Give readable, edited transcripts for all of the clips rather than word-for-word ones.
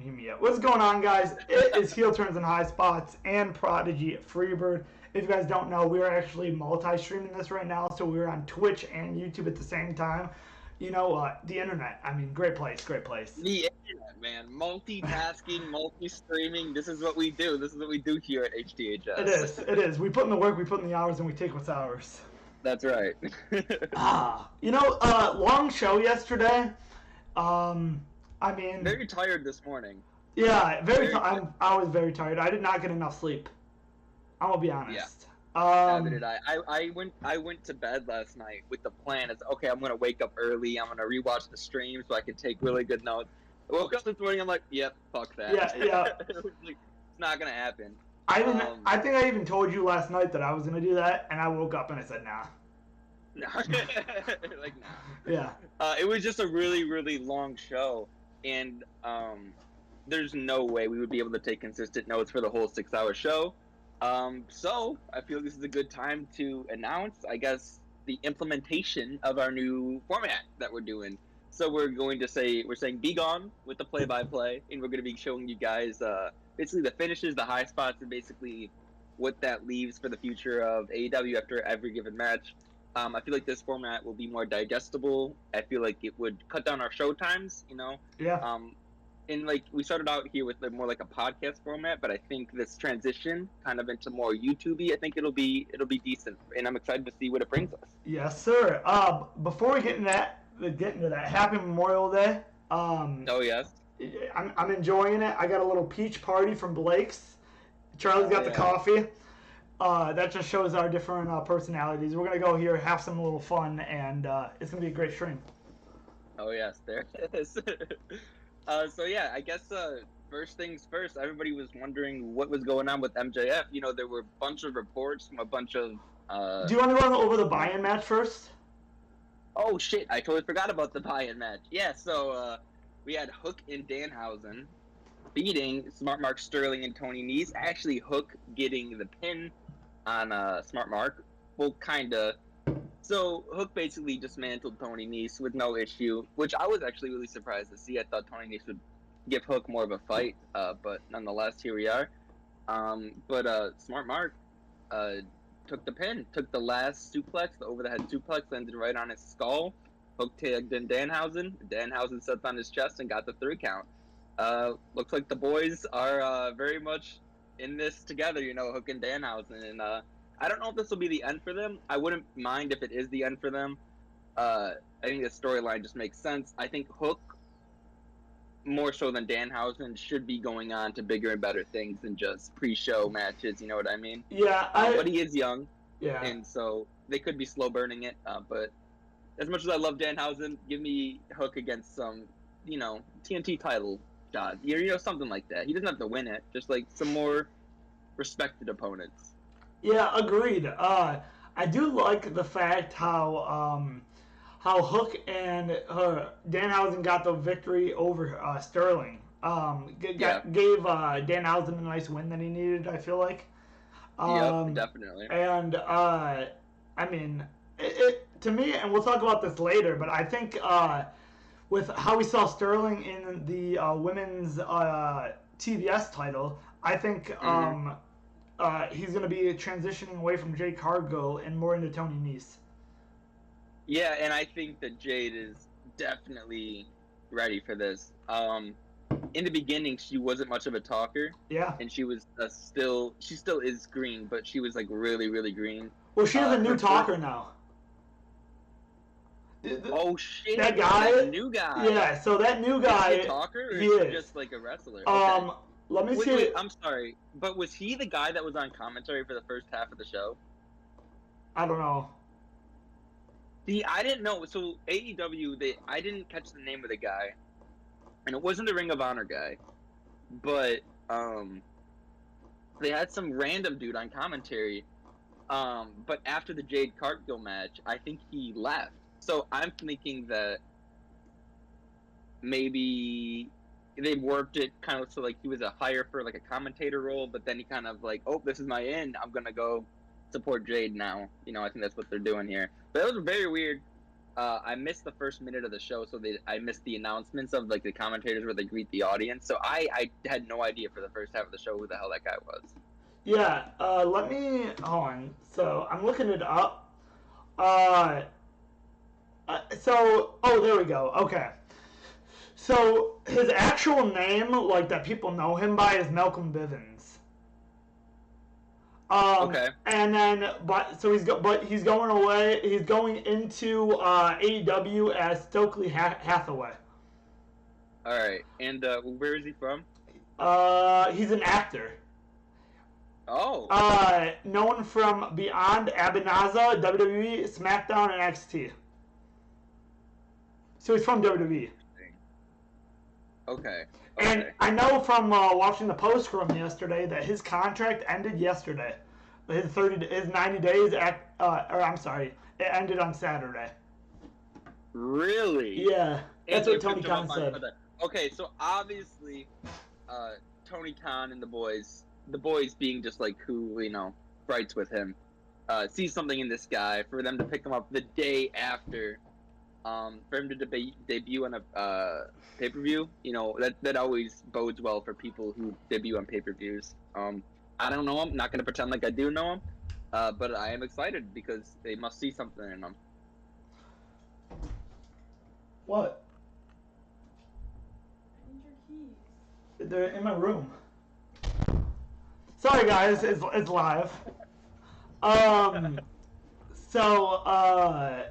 hear me yet. What's going on, guys? It is Heel Turns and High Spots and Prodigy Freebird. If you guys don't know, we are actually multi-streaming this right now, so we're on Twitch and YouTube at the same time. You know, the internet. I mean, great place, great place. The internet, man. Multitasking, multi-streaming. This is what we do. This is what we do here at HTHS. It is. It is. We put in the work, we put in the hours, and we take what's ours. That's right. Long show yesterday. I mean, very tired this morning. Yeah, I was very tired. I did not get enough sleep. I'm gonna be honest. Yeah. Neither did I. I went to bed last night with the plan. It's okay. I'm gonna wake up early. I'm gonna rewatch the stream so I can take really good notes. I woke up this morning. I'm like, yep, fuck that. Yeah. It's not gonna happen. I think I even told you last night that I was gonna do that, and I woke up and I said, nah. No. Like, nah. Yeah. It was just a really, really long show, and there's no way we would be able to take consistent notes for the whole 6-hour show. So I feel this is a good time to announce, I guess, the implementation of our new format that we're doing. So we're saying be gone with the play-by-play, and we're going to be showing you guys basically the finishes, the high spots, and basically what that leaves for the future of AEW after every given match. I feel like this format will be more digestible. I feel like it would cut down our show times, you know? Yeah. And like we started out here with more like a podcast format, but I think this transition kind of into more YouTube-y, I think it'll be decent, and I'm excited to see what it brings us. Yes, sir. Before we get into that, happy Memorial Day. Oh yes. I'm enjoying it. I got a little peach party from Blake's. Charlie's got the coffee. That just shows our different personalities. We're gonna go here, have some little fun, and it's gonna be a great stream. Oh yes, there it is. So yeah, I guess first things first. Everybody was wondering what was going on with MJF. You know, there were a bunch of reports from a bunch of. Do you want to go over the buy-in match first? Oh shit! I totally forgot about the buy-in match. Yeah, so we had Hook and Danhausen beating Smart Mark Sterling and Tony Nese. Actually, Hook getting the pin on Smart Mark. Well, kinda. So Hook basically dismantled Tony Nese with no issue, which I was actually really surprised to see. I thought Tony Nese would give Hook more of a fight, but nonetheless, here we are. But Smart Mark took the pin, took the last suplex, the over-the-head suplex, landed right on his skull. Hook tagged in Danhausen. Danhausen sat on his chest and got the 3 count. Looks like the boys are very much in this together, you know, Hook and Danhausen, and I don't know if this will be the end for them. I wouldn't mind if it is the end for them. I think the storyline just makes sense. I think Hook, more so than Danhausen, should be going on to bigger and better things than just pre-show matches, you know what I mean? Yeah. But he is young, yeah, and so they could be slow burning it. But as much as I love Danhausen, give me Hook against some, you know, TNT title shot. You know, something like that. He doesn't have to win it, just like some more respected opponents. Yeah, agreed. I do like the fact how Hook and Danhausen got the victory over Sterling. Gave Danhausen a nice win that he needed, I feel like. Yep, definitely. And I mean, it to me, and we'll talk about this later, but I think with how we saw Sterling in the women's TBS title, I think he's going to be transitioning away from Jade Cargill and more into Tony Nese. Yeah, and I think that Jade is definitely ready for this. In the beginning, she wasn't much of a talker. Yeah. And she was she still is green, but she was like really, really green. Well, she's a new talker now. Oh shit! That guy, that new guy. Yeah, so that new guy. Is he a talker, or he is is he just like a wrestler? Okay. Let me see. Wait, I'm sorry, but was he the guy that was on commentary for the first half of the show? I don't know. See, I didn't know. So AEW, I didn't catch the name of the guy, and it wasn't the Ring of Honor guy, but they had some random dude on commentary. But after the Jade Cargill match, I think he left. So I'm thinking that maybe they worked it kind of so like he was a hire for like a commentator role, but then he kind of like, oh, this is my end. I'm gonna go support Jade now. You know, I think that's what they're doing here. But it was very weird. I missed the first minute of the show, so I missed the announcements of like the commentators where they greet the audience. So I had no idea for the first half of the show who the hell that guy was. Yeah, let me hold on. So I'm looking it up. Uh, oh, there we go. Okay. So his actual name, like that people know him by, is Malcolm Bivens. Okay. And then, but he's going away. He's going into AEW as Stokely Hathaway. All right. And where is he from? He's an actor. Oh. Known from Beyond Abinaza, WWE, SmackDown, and NXT. So he's from WWE. Okay. And I know from watching the post from yesterday that his contract ended yesterday. His 90 days it ended on Saturday. Really? Yeah, that's what Tony Khan said. Okay, so obviously, Tony Khan and the boys being just like who fights with him, see something in this guy for them to pick him up the day after, for him to debut on a pay-per-view. That always bodes well for people who debut on pay-per-views. I don't know him. Not going to pretend like I do know him, but I am excited because they must see something in him. What? I need your keys. They're in my room. Sorry, guys. It's live. So I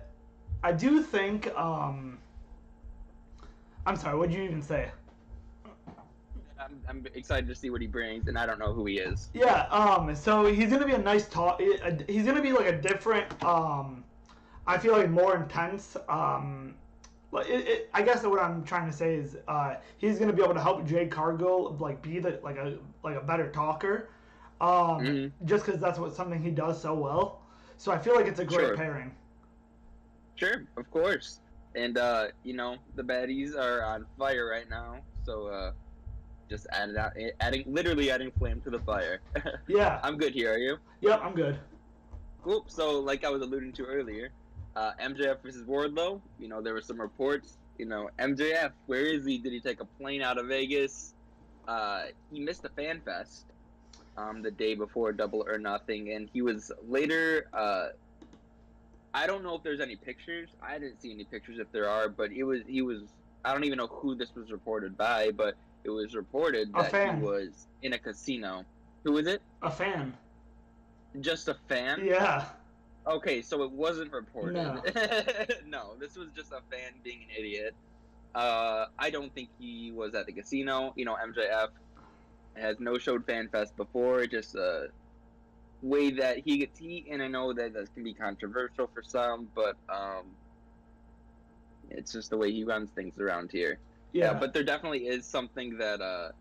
do think. I'm sorry. What did you even say? I'm excited to see what he brings, and I don't know who he is. Yeah. So he's gonna be a nice talk. He's gonna be like a different. I feel like more intense. I guess what I'm trying to say is he's gonna be able to help Jade Cargill like be a better talker. Just because that's something he does so well. So I feel like it's a great pairing. Sure, of course. And the baddies are on fire right now, so just adding flame to the fire. Yeah. I'm good here. Are you? Yep, I'm good. Cool. So, like I was alluding to earlier, MJF versus Wardlow. There were some reports. MJF, where is he? Did he take a plane out of Vegas? He missed the Fan Fest the day before Double or Nothing, and he was later. I don't know if there's any pictures. I didn't see any pictures if there are, but he was. I don't even know who this was reported by, but it was reported that he was in a casino. Who is it? A fan. Just a fan? Yeah. Okay, so it wasn't reported. No. No, this was just a fan being an idiot. I don't think he was at the casino. MJF has no-showed FanFest before. Just a way that he gets heat, and I know that can be controversial for some, but it's just the way he runs things around here. Yeah, but there definitely is something that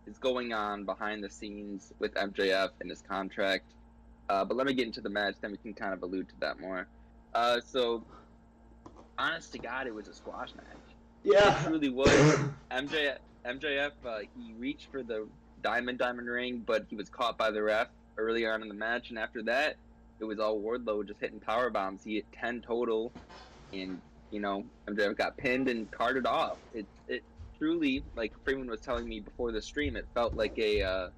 is going on behind the scenes with MJF and his contract. But let me get into the match, then we can kind of allude to that more. So, honest to God, it was a squash match. Yeah. It truly was. MJF, he reached for the diamond ring, but he was caught by the ref early on in the match, and after that, it was all Wardlow just hitting power bombs. He hit 10 total, and MJF got pinned and carted off. It truly, like Freeman was telling me before the stream, it felt like a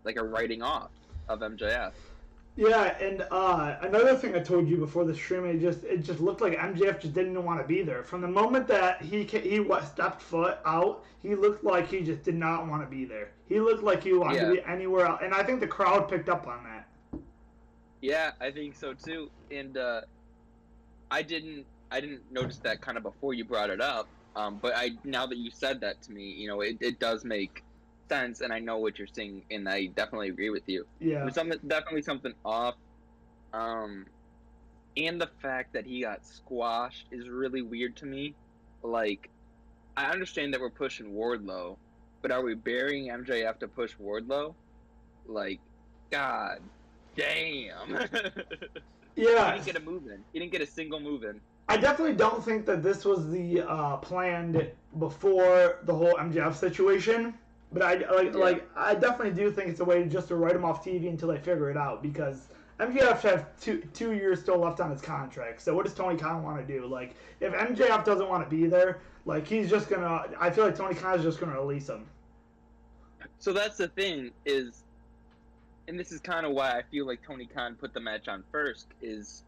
writing off of MJF. Yeah, and another thing I told you before the stream, it just looked like MJF just didn't want to be there. From the moment that he stepped foot out, he looked like he just did not want to be there. He looked like he wanted to be anywhere else, and I think the crowd picked up on that. Yeah, I think so too. And I didn't notice that kind of before you brought it up. But now that you said that to me, it does make sense, and I know what you're saying, and I definitely agree with you. Yeah. There's definitely something off. And the fact that he got squashed is really weird to me. Like, I understand that we're pushing Wardlow, but are we burying MJF to push Wardlow? Like, God damn. Yeah. He didn't get a move in. He didn't get a single move in. I definitely don't think that this was the planned before the whole MJF situation. But I definitely do think it's a way just to write him off TV until they figure it out, because MJF has two years still left on his contract. So what does Tony Khan want to do? Like, if MJF doesn't want to be there, like he's just gonna. I feel like Tony Khan is just gonna release him. So that's the thing is, and this is kind of why I feel like Tony Khan put the match on first, is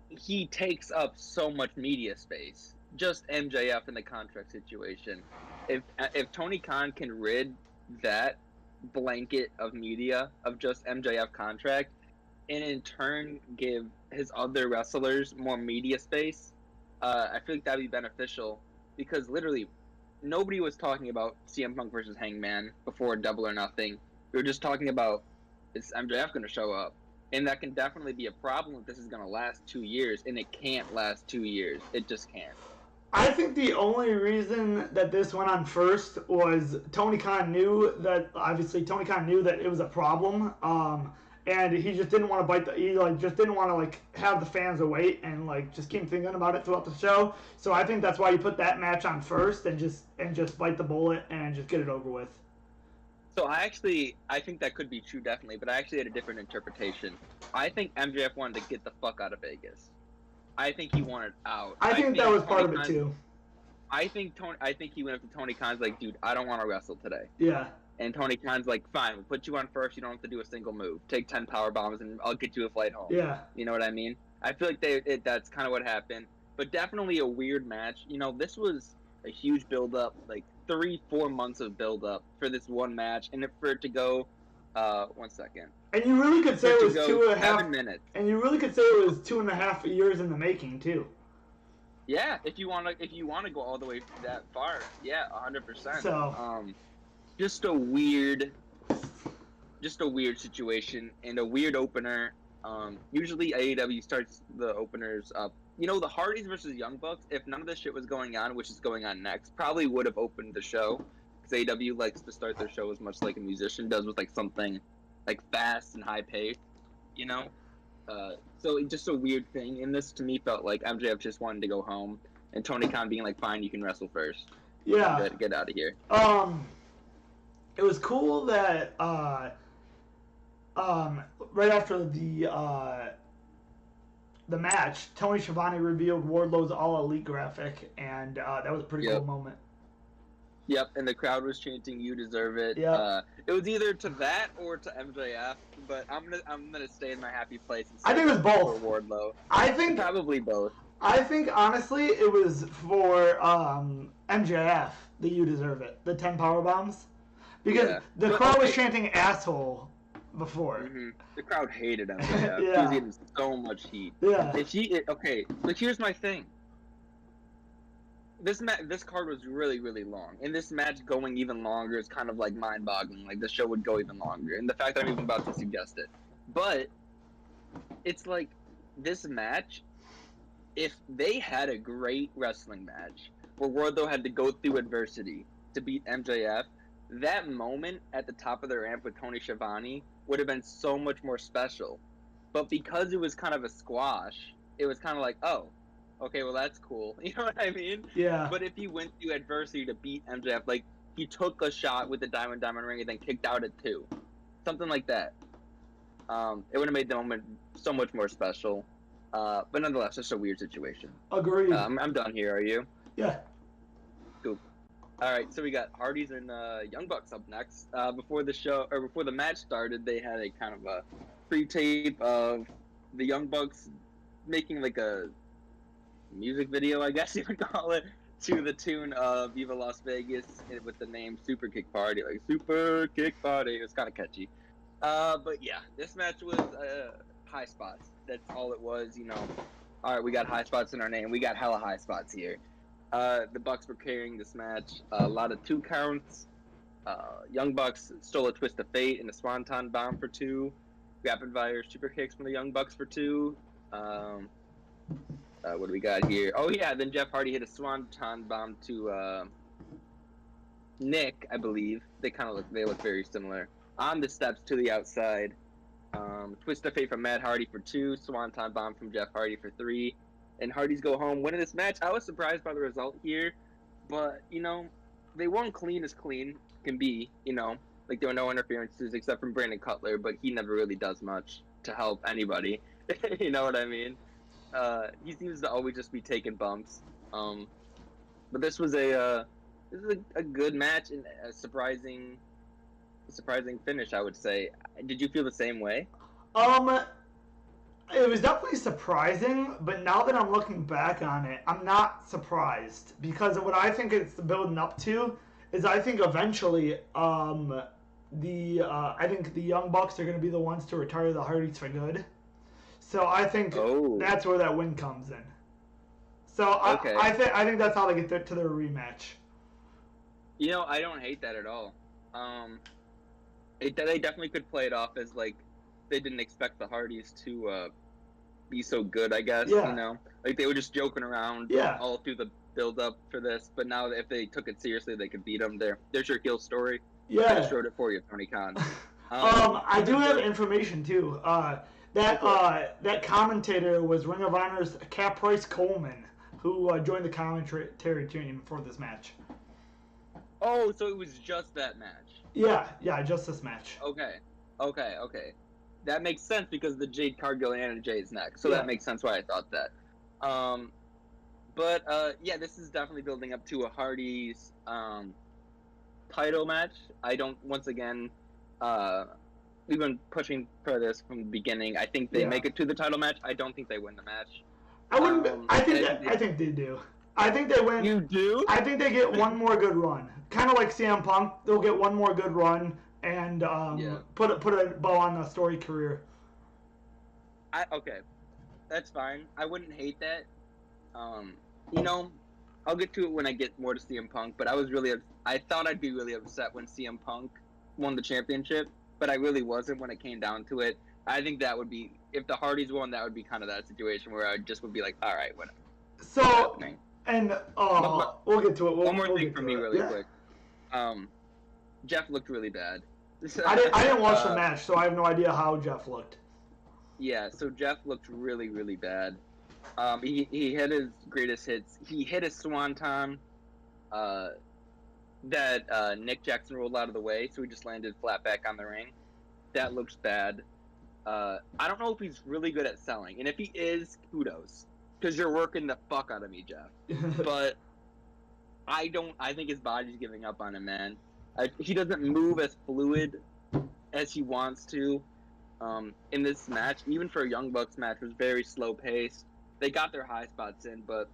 he takes up so much media space. Just MJF in the contract situation. If Tony Khan can rid that blanket of media of just MJF contract, and in turn give his other wrestlers more media space, I feel like that'd be beneficial, because literally nobody was talking about CM Punk versus Hangman before Double or Nothing. We were just talking about, is MJF going to show up? And that can definitely be a problem if this is going to last 2 years, and it can't last 2 years. It just can't. I think the only reason that this went on first was Tony Khan knew that, obviously Tony Khan knew that it was a problem, and he just didn't want to just didn't want to have the fans wait and just keep thinking about it throughout the show. So I think that's why he put that match on first and just bite the bullet and just get it over with. So I think that could be true, definitely, but I actually had a different interpretation. I think MJF wanted to get the fuck out of Vegas. I think he wanted out. I think that was part of it too. I think he went up to Tony Khan's like, dude, I don't want to wrestle today. Yeah. And Tony Khan's like, fine, we'll put you on first. You don't have to do a single move. Take 10 power bombs, and I'll get you a flight home. Yeah. You know what I mean? I feel like that's kind of what happened. But definitely a weird match. This was a huge build-up, 3-4 months of build-up for this one match, and for it to go, 1 second. And you really could say it was 2.5 7 minutes. And you really could say it was 2.5 years in the making too. Yeah, if you want to go all the way that far, yeah, 100%. So, just a weird situation and a weird opener. Usually AEW starts the openers up. The Hardys versus Young Bucks, if none of this shit was going on, which is going on next, probably would have opened the show, because AEW likes to start their show as much like a musician does, with something fast and high paced, so it's just a weird thing, and this to me felt like MJF just wanted to go home, and Tony Khan being like, fine, you can wrestle first. Yeah. Get out of here. It was cool that right after the match, Tony Schiavone revealed Wardlow's All Elite graphic, and that was a pretty cool moment. Yep, and the crowd was chanting, "You deserve it." Yeah. It was either to that or to MJF, but I'm gonna stay in my happy place. And I think it was both. For Wardlow. I think probably both. I think honestly, it was for MJF. The "You deserve it," the 10 power bombs, because the crowd was chanting "asshole" before. Mm-hmm. The crowd hated MJF. Yeah. He was getting so much heat. Yeah. But here's my thing. This card was really, really long, and this match going even longer is kind of mind-boggling. The show would go even longer, and the fact that I'm even about to suggest it. But it's this match, if they had a great wrestling match where Wardlow had to go through adversity to beat MJF, that moment at the top of the ramp with Tony Schiavone would have been so much more special. But because it was kind of a squash, it was kind of oh, okay, well, that's cool. You know what I mean? Yeah. But if he went through adversity to beat MJF, he took a shot with the Diamond Ring and then kicked out at 2. Something like that. It would have made the moment so much more special. But nonetheless, just a weird situation. Agreed. I'm done here. Are you? Yeah. Cool. All right, so we got Hardys and Young Bucks up next. Before the match started, they had a kind of a pre-tape of the Young Bucks making a music video, I guess you would call it, to the tune of Viva Las Vegas with the name Super Kick Party. Super Kick Party. It was kind of catchy. But yeah, this match was high spots. That's all it was, All right, we got high spots in our name. We got hella high spots here. The Bucks were carrying this match. A lot of 2 counts. Young Bucks stole a twist of fate and a swanton bomb for 2. Rapid fire super kicks from the Young Bucks for 2. What do we got here? Oh yeah, then Jeff Hardy hit a swanton bomb to Nick, I believe. They look very similar. On the steps to the outside. Twist of fate from Matt Hardy for 2. Swanton bomb from Jeff Hardy for 3. And Hardys go home winning this match. I was surprised by the result here, but they won clean as clean can be. There were no interferences except from Brandon Cutler, but he never really does much. to help anybody. You know what I mean? He seems to always just be taking bumps. But this was a good match and a surprising finish, I would say. Did you feel the same way? It was definitely surprising, but now that I'm looking back on it, I'm not surprised because of what I think it's building up to is I think eventually I think the Young Bucks are going to be the ones to retire the Hardys for good. So I think that's where that win comes in. So Okay. I think that's how they get to their rematch. You know, I don't hate that at all. They definitely could play it off as like they didn't expect the Hardys to be so good, I guess. Yeah. You know, like they were just joking around all through the build up for this, but now if they took it seriously, they could beat them. There's your heel story. Yeah. I just wrote it for you, Tony Khan. I do have information too. That commentator was Ring of Honor's Caprice Coleman, who joined the commentary team for this match. Oh, so it was just that match. Yeah, just this match. Okay. That makes sense because the Jade Cargill and Jay is next, so Yeah. that makes sense why I thought that. But yeah, this is definitely building up to a Hardy's title match. Once again, we've been pushing for this from the beginning. I think they make it to the title match. I don't think they win the match. I think they do. I think they win. You do? I think they get one more good run. Kind of like CM Punk, they'll get one more good run and put a bow on the story career. Okay, that's fine. I wouldn't hate that. You know, I'll get to it when I get more to CM Punk. But I thought I'd be really upset when CM Punk won the championship, but I really wasn't when it came down to it. I think that would be, if the Hardys won, that would be kind of that situation where I just would be like, all right, whatever. So, and we'll get to it. One more thing for me really quick. Jeff looked really bad. I didn't watch the match, so I have no idea how Jeff looked. Yeah, so Jeff looked really, really bad. He hit his greatest hits. He hit a swanton that Nick Jackson rolled out of the way, so he just landed flat back on the ring. That looks bad. I don't know if he's really good at selling, and if he is, kudos, because you're working the fuck out of me, Jeff. But I think his body's giving up on him, man. He doesn't move as fluid as he wants to. In this match, even for a Young Bucks match, was very slow paced. They got their high spots in, but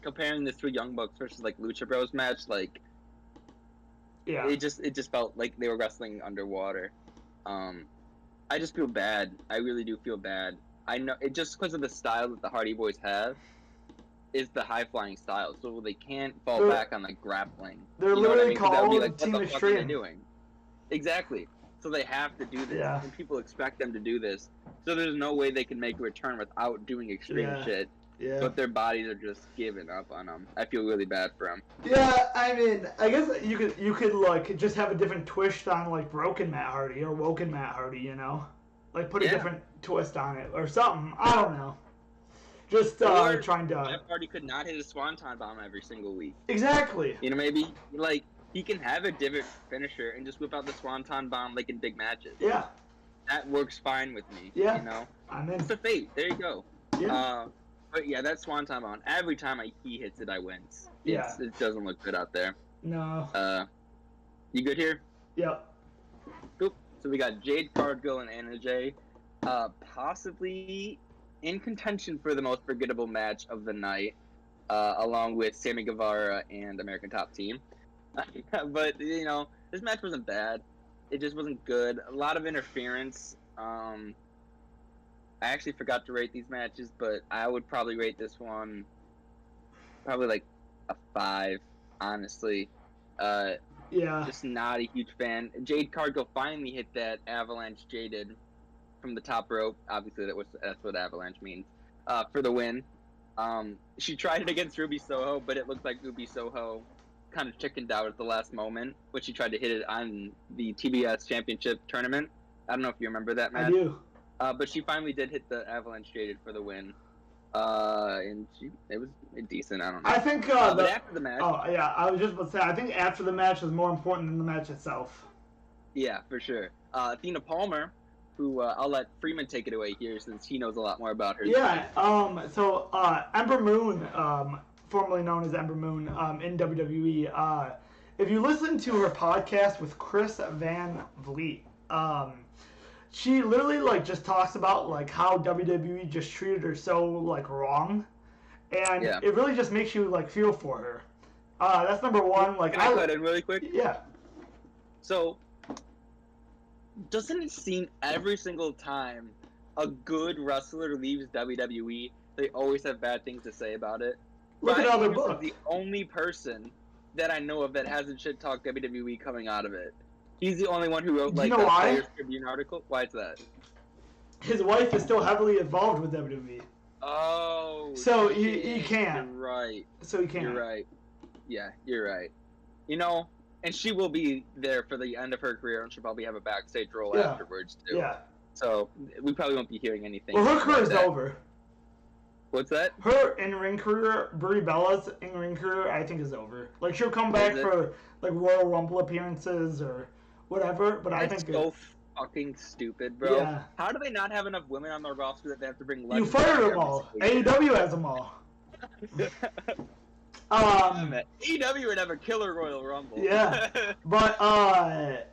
comparing this to a Young Bucks versus like Lucha Bros match, like it just felt like they were wrestling underwater. I just feel bad. I really do feel bad. I know it just because of the style that the Hardy Boys have is the high flying style, so they can't fall back on like grappling. They're literally called Team Extreme. Doing? Exactly. So they have to do this, and people expect them to do this. So there's no way they can make a return without doing extreme shit. Yeah. But their bodies are just giving up on them. I feel really bad for them. Yeah, I mean, I guess you could like just have a different twist on like Broken Matt Hardy or Woken Matt Hardy, you know, like put a different twist on it or something. I don't know. Just trying to. Jeff Hardy could not hit a swanton bomb every single week. Exactly. You know, maybe like. He can have a different finisher and just whip out the swanton bomb like in big matches. Yeah. That works fine with me. Yeah. You know? I'm in. It's a fate. There you go. Yeah. But yeah, that swanton bomb, every time he hits it, I wins. It doesn't look good out there. No. You good here? Yep. Cool. So we got Jade Cargill and Anna Jay. Possibly in contention for the most forgettable match of the night, along with Sammy Guevara and American Top Team. But, you know, this match wasn't bad. It just wasn't good. A lot of interference. I actually forgot to rate these matches, but I would probably rate this one probably like a 5, honestly. Just not a huge fan. Jade Cargill finally hit that Avalanche Jaded from the top rope. Obviously, that's what Avalanche means. For the win. She tried it against Ruby Soho, but it looked like Ruby Soho kind of chickened out at the last moment when she tried to hit it on the TBS Championship tournament. I don't know if you remember that match. I do. But she finally did hit the Avalanche Jaded for the win. And it was decent. I don't know. I think but after the match. Oh yeah, I was just about to say. I think after the match was more important than the match itself. Yeah, for sure. Athena Palmer who I'll let Freeman take it away here since he knows a lot more about her. Yeah. So Ember Moon, formerly known as Ember Moon, in WWE. If you listen to her podcast with Chris Van Vliet, she literally like just talks about like how WWE just treated her so like wrong, and Yeah. it really just makes you like feel for her. That's number one. Like Can I cut in really quick? Yeah. So, doesn't it seem every single time a good wrestler leaves WWE, they always have bad things to say about it? Look at Ryan all their Anderson's books. the only person that I know of that hasn't shit talked WWE coming out of it. He's the only one who wrote Do you like know a why? Players Tribune article. Why is that? His wife is still heavily involved with WWE. Oh. So shit. he can't. You're right. So he can't. You're right. Yeah, you're right. You know, and she will be there for the end of her career, and she'll probably have a backstage role Yeah. afterwards too. Yeah. So we probably won't be hearing anything. Well, her about career's that. over. What's that? Her in-ring career, Brie Bella's in-ring career, I think is over. Like she'll come back Is it? for like Royal Rumble appearances or whatever, but I That's think so fucking stupid, bro. Yeah. How do they not have enough women on their roster that they have to bring? you legends fired every them all. single year? AEW has them all. AEW would have a killer Royal Rumble. Yeah. But I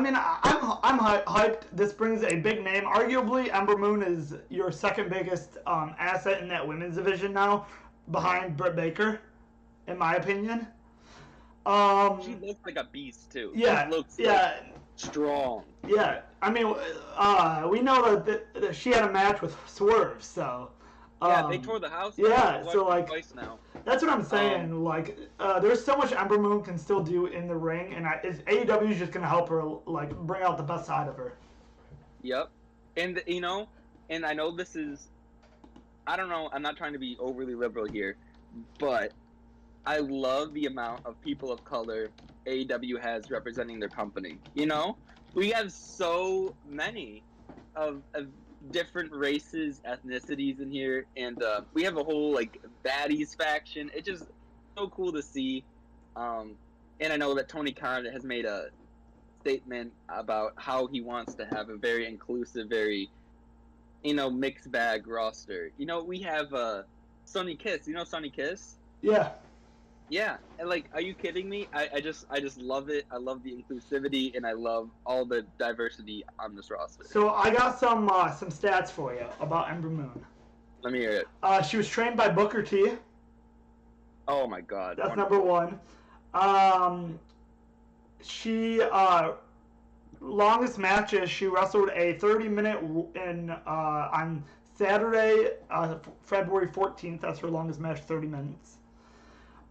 mean, I'm hyped. This brings a big name. Arguably, Ember Moon is your second biggest asset in that women's division now, behind Britt Baker, in my opinion. She looks like a beast too. Yeah. She looks Yeah. like strong. Yeah. I mean, we know that she had a match with Swerve, so. Yeah, they tore the house. Yeah, I've so watched it like. twice now. That's what I'm saying. Like, there's so much Ember Moon can still do in the ring, and AEW is just gonna help her like bring out the best side of her. Yep. And you know, and I know this is, I don't know, I'm not trying to be overly liberal here, but I love the amount of people of color AEW has representing their company. You know, we have so many of different races, ethnicities in here, and we have a whole like baddies faction. It's just so cool to see. And I know that Tony Khan has made a statement about how he wants to have a very inclusive, very, you know, mixed bag roster. You know, we have Sonny Kiss. You know Sonny Kiss? Yeah. Yeah, and like, are you kidding me? I just love it. I love the inclusivity, and I love all the diversity on this roster. So I got some stats for you about Ember Moon. Let me hear it. She was trained by Booker T. Oh my God. That's wonderful. number one. She longest matches. She wrestled a 30-minute in on Saturday, February 14th. That's her longest match, 30 minutes.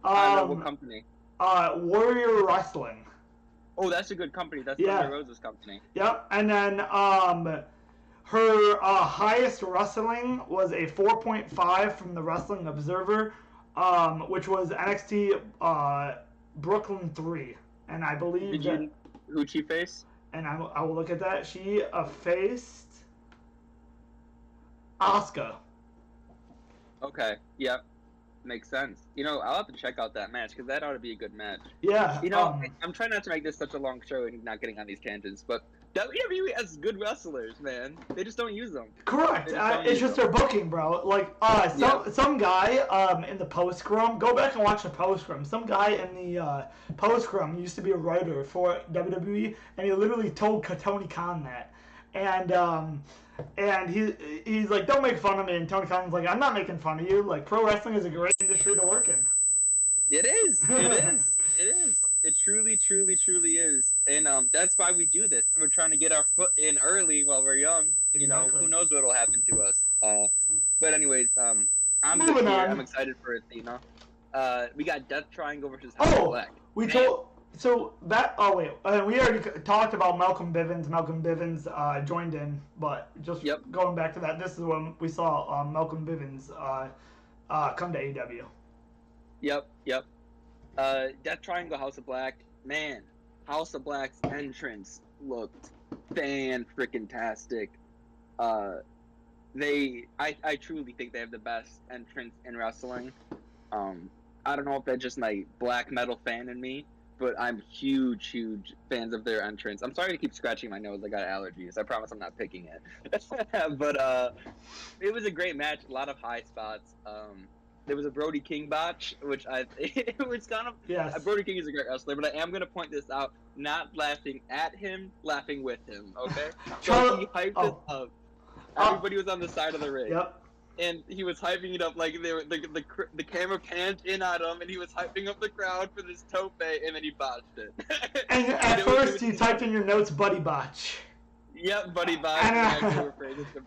I know what company. Warrior Wrestling. Oh, that's a good company. That's Yeah. Thunder Rosa's company. Yep, and then her highest wrestling was a 4.5 from the Wrestling Observer, which was NXT Brooklyn 3, and I believe Did you who'd she face? And I will look at that. She faced Asuka. Okay. Yep. Makes sense. You know, I'll have to check out that match because that ought to be a good match. Yeah. You know, I'm trying not to make this such a long show and not getting on these tangents, but WWE has good wrestlers, man. They just don't use them. Correct. It's just their booking, bro. Like, some guy in the post scrum. Go back and watch the post scrum. Some guy in the post scrum used to be a writer for WWE, and he literally told Tony Khan that, and he's like, "Don't make fun of me." And Tony Khan's like, "I'm not making fun of you. Like, pro wrestling is a great industry to work in." It is. It is. It is. It truly, truly, truly is. And that's why we do this. We're trying to get our foot in early while we're young. You know, Exactly. who knows what will happen to us. But anyways, I'm Moving good here. on. I'm excited for Athena. We got Death Triangle versus House of Black. We Man. told. So that. Oh wait, we already talked about Malcolm Bivens. Malcolm Bivens joined in, but just going back to that, this is when we saw Malcolm Bivens come to AEW. Yep. Death Triangle, House of Black. Man, House of Black's entrance looked fan-freaking-tastic. I truly think they have the best entrance in wrestling. I don't know if that's just my black metal fan in me, but I'm huge fans of their entrance. I'm sorry to keep scratching my nose. I got allergies. I promise I'm not picking it. But it was a great match. A lot of high spots. There was a Brody King botch, which it was kind of. Yes. Brody King is a great wrestler, but I am going to point this out. Not laughing at him, laughing with him. Okay. So he hyped it up. Everybody was on the side of the ring. Yep. And he was hyping it up like they were, the camera panned in on him, and he was hyping up the crowd for this tope, and then he botched it. And at first, you typed in your notes, Buddy Botch. Yep, Buddy Botch.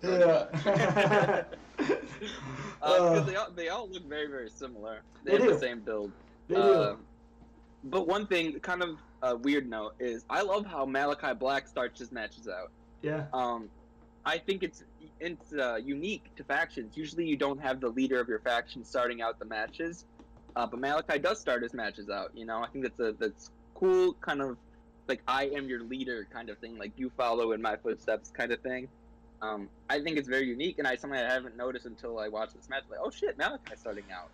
Yeah. Because they all look very, very similar. They have the same build. They do. But one thing, kind of a weird note, is I love how Malachi Black starts his matches out. Yeah. I think it's unique to factions. Usually you don't have the leader of your faction starting out the matches, but Malachi does start his matches out. You know, I think that's cool, kind of like I am your leader kind of thing, like you follow in my footsteps kind of thing. I think it's very unique, and something I haven't noticed until I watched this match. Like, oh shit, Malachi starting out.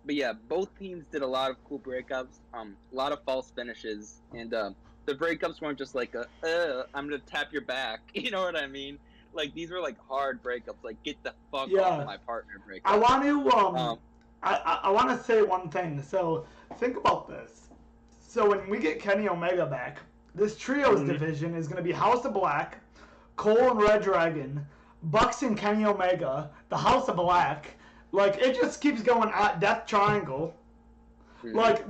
But yeah, both teams did a lot of cool breakups, a lot of false finishes, and the breakups weren't just like I'm gonna tap your back. You know what I mean? Like these were like hard breakups. Like get the fuck off my partner breakup. I want to I want to say one thing. So think about this. So when we get Kenny Omega back, this trios division is gonna be House of Black, Cole and Red Dragon, Bucks and Kenny Omega, the House of Black. Like it just keeps going at Death Triangle. Like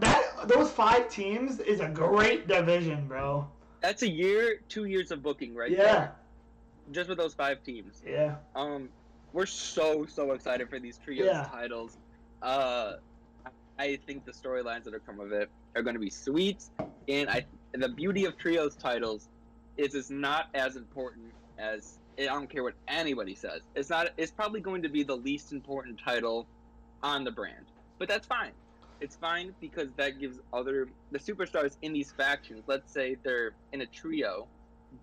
those 5 teams is a great division, bro. That's a year, 2 years of booking, right? Yeah. There. Just with those 5 teams. Yeah. We're so excited for these trios titles. I think the storylines that are come of it are going to be sweet, and the beauty of trios titles is it's not as important as I don't care what anybody says. It's not. It's probably going to be the least important title on the brand, but that's fine. It's fine because that gives the superstars in these factions, let's say they're in a trio,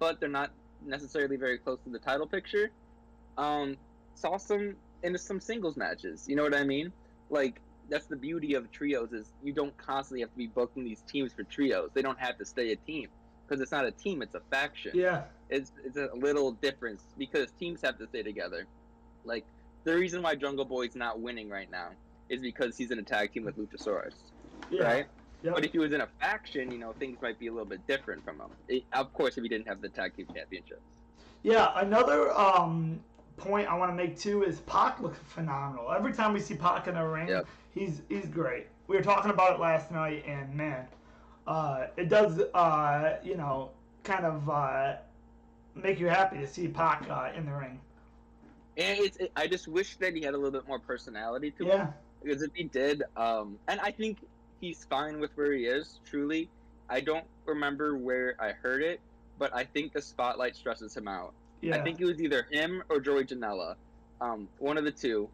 but they're not necessarily very close to the title picture, saw some singles matches. You know what I mean? Like, that's the beauty of trios is you don't constantly have to be booking these teams for trios. They don't have to stay a team because it's not a team, it's a faction. Yeah. It's a little difference because teams have to stay together. Like, the reason why Jungle Boy's not winning right now is because he's in a tag team with Luchasaurus, right? Yep. But if he was in a faction, you know, things might be a little bit different from him. Of course, if he didn't have the tag team championships. Yeah, another point I want to make too is Pac looks phenomenal. Every time we see Pac in the ring, he's great. We were talking about it last night, and man, it does you know, kind of make you happy to see Pac in the ring. And I just wish that he had a little bit more personality to him. Because if he did, and I think he's fine with where he is, truly. I don't remember where I heard it, but I think the spotlight stresses him out. I think it was either him or Joey Janela. One of the two.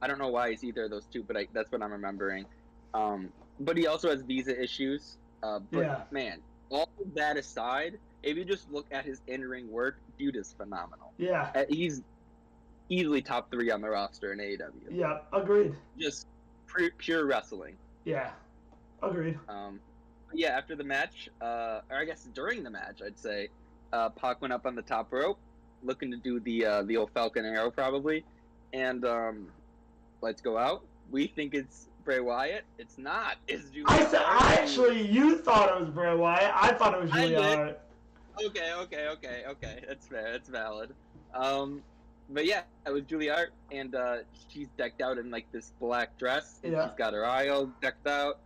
I don't know why he's either of those two, but that's what I'm remembering. But he also has visa issues. But man, all of that aside, if you just look at his in-ring work, dude is phenomenal. Yeah. He's easily top 3 on the roster in AEW. Yeah, agreed. Just pure wrestling. Yeah, agreed. Yeah, after the match, or I guess during the match, I'd say, Pac went up on the top rope, looking to do the old Falcon Arrow probably, and let's go out. We think it's Bray Wyatt. It's not. It's Julia Hart. You thought it was Bray Wyatt. I thought it was Julia Hart. Okay. That's fair. That's valid. But yeah, it was Julia Hart, and she's decked out in like this black dress, and she's got her eye all decked out,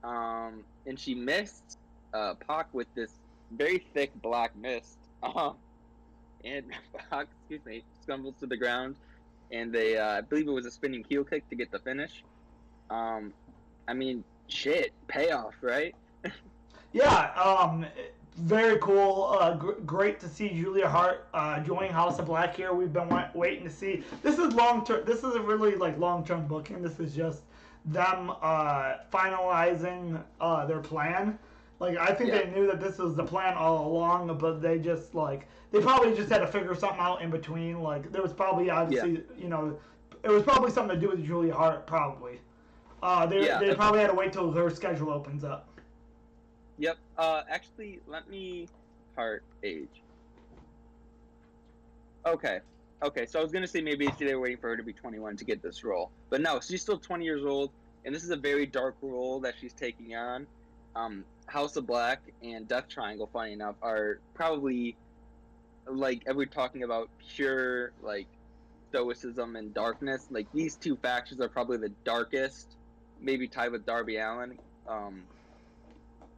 and she missed Pac with this very thick black mist, and Pac, stumbles to the ground, and they, I believe it was a spinning heel kick to get the finish. I mean, shit, payoff, right? Very cool. Great to see Julia Hart join House of Black here. We've been waiting to see. This is long term. This is a really long term booking. This is just them finalizing their plan. Like, I think they knew that this was the plan all along, but they just they probably just had to figure something out in between. Like, there was probably obviously it was probably something to do with Julia Hart probably. They probably had to wait till her schedule opens up. Yep. Actually, let me heart age. Okay. Okay, so I was gonna say maybe they were waiting for her to be 21 to get this role, but no, she's still 20 years old, and this is a very dark role that she's taking on. House of Black and Death Triangle, funny enough, are probably like if we're talking about pure like stoicism and darkness. Like these two factions are probably the darkest, maybe tied with Darby Allin,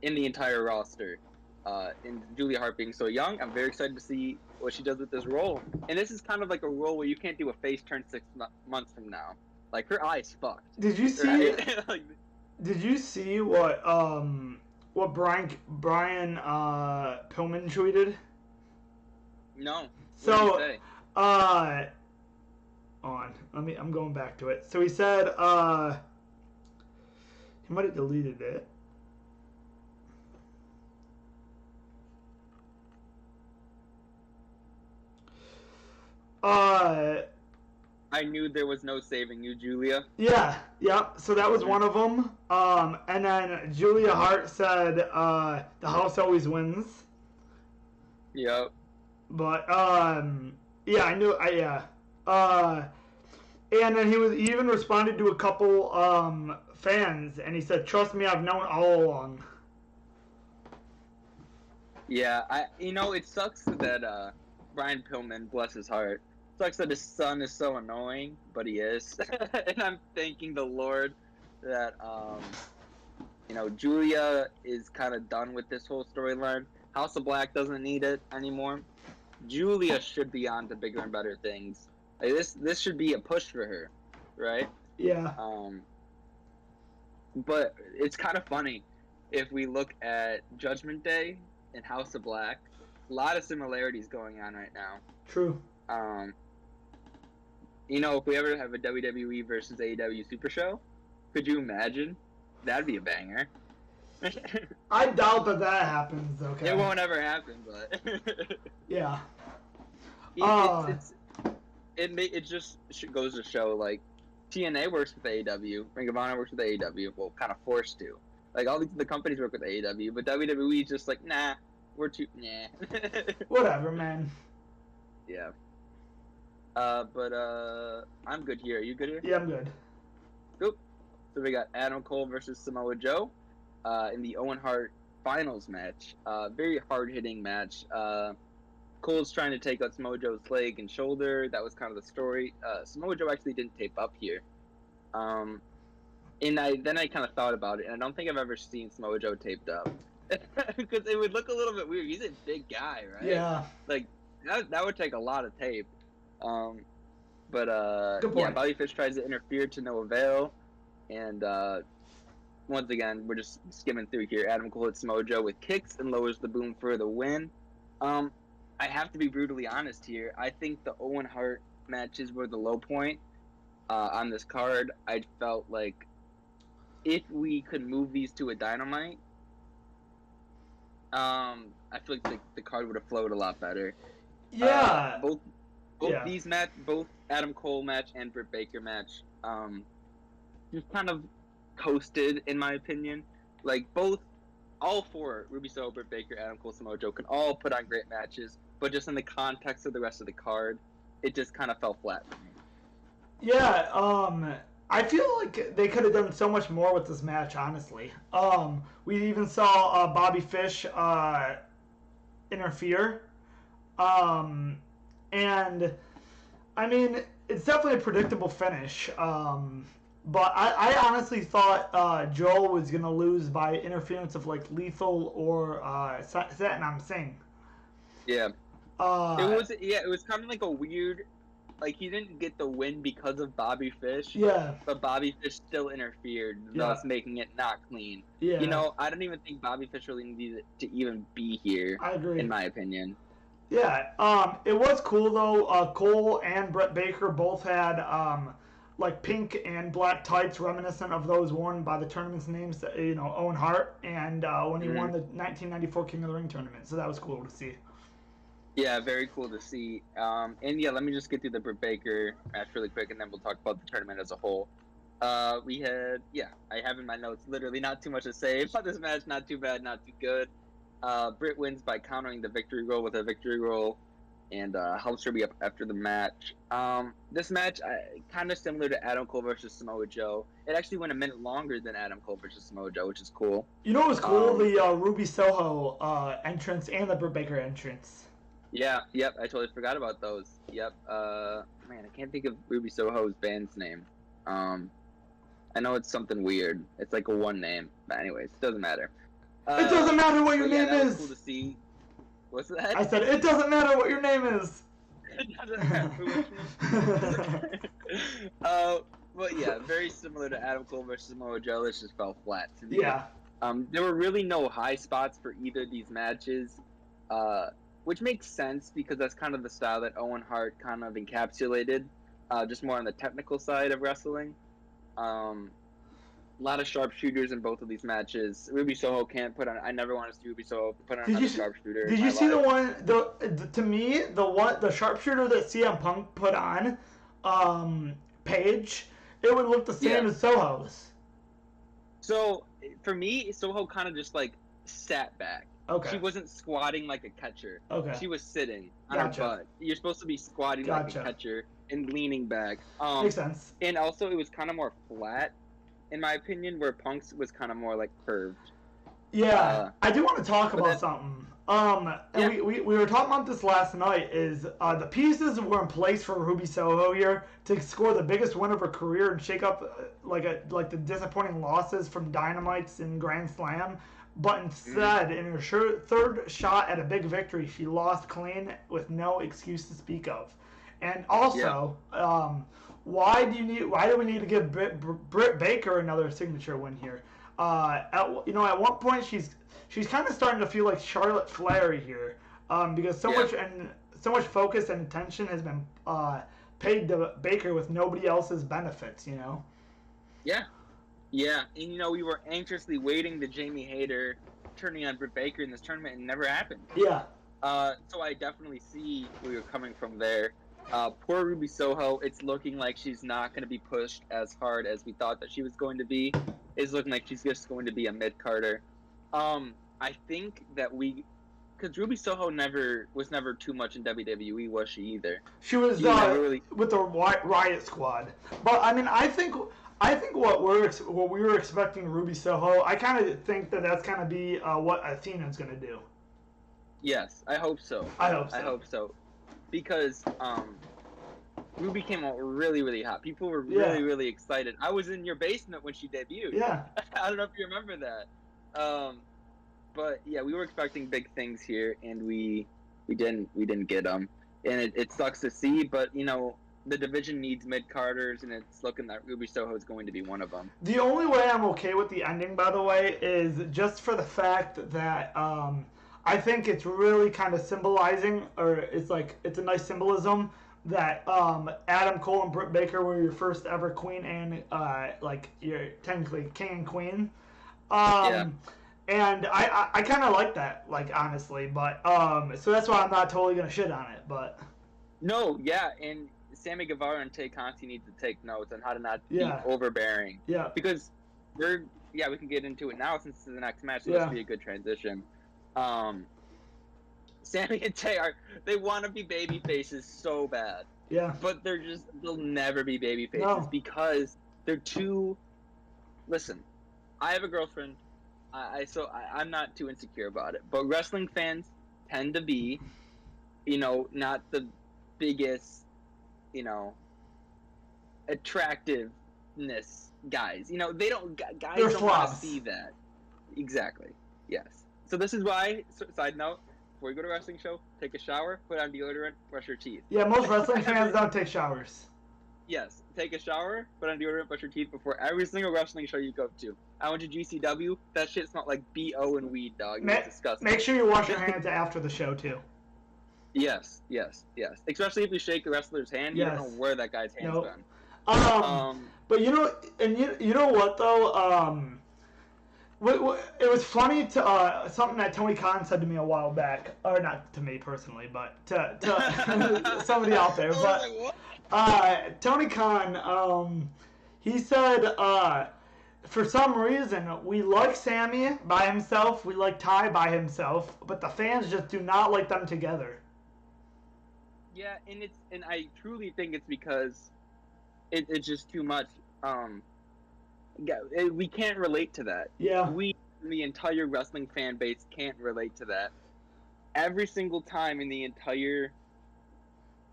in the entire roster. And Julia Hart being so young, I'm very excited to see what she does with this role. And this is kind of like a role where you can't do a face turn 6 months from now. Like her eye's fucked. Did you see? Right? Like, Did you see what Brian Pillman tweeted? no. So What did he say? I'm going back to it. So he said he might have deleted it. I knew there was no saving you, Julia. Yeah. So that was one of them. And then Julia Hart said, "The house always wins." Yep. But yeah, I knew. And then he even responded to a couple fans, and he said, "Trust me, I've known all along." Yeah, it sucks that Brian Pillman, bless his heart, sucks that his son is so annoying, but he is. And I'm thanking the Lord that Julia is kind of done with this whole storyline. House of Black doesn't need it anymore. Julia should be on to bigger and better things. Like this should be a push for her, right? Yeah. But it's kind of funny if we look at Judgment Day and House of Black. A lot of similarities going on right now. True. If we ever have a WWE versus AEW Super Show, could you imagine? That'd be a banger. I doubt that happens. Okay. It won't ever happen, but yeah. It just goes to show like TNA works with AEW, Ring of Honor works with AEW. Well, kind of forced to. Like all the companies work with AEW, but WWE is just like, nah, we're too nah. Whatever, man. Yeah. But I'm good here. Are you good here? Yeah, I'm good. Cool. So we got Adam Cole versus Samoa Joe, in the Owen Hart finals match. Very hard hitting match. Cole's trying to take out Samoa Joe's leg and shoulder. That was kind of the story. Samoa Joe actually didn't tape up here. And I kind of thought about it, and I don't think I've ever seen Samoa Joe taped up. Because it would look a little bit weird. He's a big guy, right? Yeah. Like, that would take a lot of tape. But Good point. yeah, Bobby Fish tries to interfere to no avail. And once again, we're just skimming through here. Adam Cole hits Samoa Joe with kicks and lowers the boom for the win. I have to be brutally honest here. I think the Owen Hart matches were the low point on this card. I felt like if we could move these to a Dynamite, I feel like the card would have flowed a lot better. Yeah. Both these both Adam Cole match and Britt Baker match, just kind of coasted in my opinion. Like all four, Ruby Soho, Britt Baker, Adam Cole, Samoa Joe can all put on great matches, but just in the context of the rest of the card, it just kind of fell flat for me. Yeah, I feel like they could have done so much more with this match, honestly. We even saw Bobby Fish interfere. And, I mean, it's definitely a predictable finish. But I honestly thought Joe was going to lose by interference of, like, Lethal or Satnam Singh. Yeah. It was kind of like a weird... Like, he didn't get the win because of Bobby Fish. Yeah. But Bobby Fish still interfered, thus making it not clean. Yeah. I don't even think Bobby Fish really needed to even be here. I agree. In my opinion. Yeah. It was cool, though. Cole and Britt Baker both had, like, pink and black tights reminiscent of those worn by the tournament's names, Owen Hart, and when he won the 1994 King of the Ring tournament. So that was cool to see. Yeah, very cool to see. And yeah, let me just get through the Britt Baker match really quick, and then we'll talk about the tournament as a whole. We had, I have in my notes literally not too much to say about this match. Not too bad, not too good. Britt wins by countering the victory roll with a victory roll, and helps her be up after the match. This match, kind of similar to Adam Cole versus Samoa Joe. It actually went a minute longer than Adam Cole versus Samoa Joe, which is cool. You know what was cool? The Ruby Soho entrance and the Britt Baker entrance. Yeah, yep, I totally forgot about those. Yep. Man, I can't think of Ruby Soho's band's name. I know it's something weird. It's like a one name. But anyways, it doesn't matter. It doesn't matter what your name that is. Was cool to see. What's that? I said it doesn't matter what your name is. It doesn't matter which but yeah, very similar to Adam Cole versus Samoa Joe. This just fell flat to me. Yeah. There were really no high spots for either of these matches, which makes sense because that's kind of the style that Owen Hart kind of encapsulated, just more on the technical side of wrestling. A lot of sharpshooters in both of these matches. Ruby Soho can't put on. I never want to see Ruby Soho put on another sharpshooter. Did you see the one? To me, the sharpshooter that CM Punk put on, Paige, it would look the same as Soho's. So for me, Soho kind of just like sat back. Okay. She wasn't squatting like a catcher. Okay. She was sitting on her butt. You're supposed to be squatting like a catcher and leaning back. Makes sense. And also, it was kind of more flat, in my opinion, where Punk's was kind of more like curved. Yeah, I do want to talk about something. We were talking about this last night. Is the pieces were in place for Ruby Soho here to score the biggest win of her career and shake up like the disappointing losses from Dynamites and Grand Slam. But instead, in her third shot at a big victory, she lost clean with no excuse to speak of. And also, why do we need to give Britt Baker another signature win here? At one point she's kind of starting to feel like Charlotte Flair here, because so much focus and attention has been paid to Baker with nobody else's benefits. You know. Yeah. Yeah, and we were anxiously waiting the Jamie Hayter turning on Britt Baker in this tournament, and it never happened. Yeah. So I definitely see where you're coming from there. Poor Ruby Soho, it's looking like she's not going to be pushed as hard as we thought that she was going to be. It's looking like she's just going to be a mid-carder. I think that because Ruby Soho was never too much in WWE, was she either? She was with the Riot Squad. But I mean, I think what we were expecting Ruby Soho, I kind of think that's going to be what Athena's going to do. Yes, I hope so. I hope so. Because Ruby came out really, really hot. People were really, really excited. I was in your basement when she debuted. Yeah. I don't know if you remember that. But yeah, we were expecting big things here, and we didn't get them. And it sucks to see, but the division needs mid-carders, and it's looking that Ruby Soho is going to be one of them. The only way I'm okay with the ending, by the way, is just for the fact that I think it's really kind of symbolizing, or it's a nice symbolism that Adam Cole and Britt Baker were your first ever queen and you're technically king and queen. And I kind of like that, honestly, but so that's why I'm not totally gonna shit on it, but. No, yeah, and Sammy Guevara and Tay Conti need to take notes on how to not be overbearing. Yeah. Because we can get into it now since this is the next match, so this will be a good transition. Sammy and Tay they want to be baby faces so bad. Yeah. But they'll never be baby faces because they're too. Listen, I have a girlfriend. I'm not too insecure about it. But wrestling fans tend to be, not the biggest, attractiveness guys. Guys don't want to see that. Exactly. Yes. So this is why, side note, before you go to a wrestling show, take a shower, put on deodorant, brush your teeth. Yeah, most wrestling fans don't take showers. Yes, take a shower, put on deodorant, brush your teeth before every single wrestling show you go to. I went to GCW, that shit smelled like BO and weed, dog. It's disgusting. Make sure you wash your hands after the show, too. Yes. Especially if you shake the wrestler's hand, you don't know where that guy's hand's been. But you know what, though? It was funny to something that Tony Khan said to me a while back, or not to me personally, but to somebody out there. But Tony Khan, He said, for some reason, we like Sammy by himself, we like Ty by himself, but the fans just do not like them together. Yeah, and I truly think it's because it's just too much. We can't relate to that. Yeah. The entire wrestling fan base can't relate to that. Every single time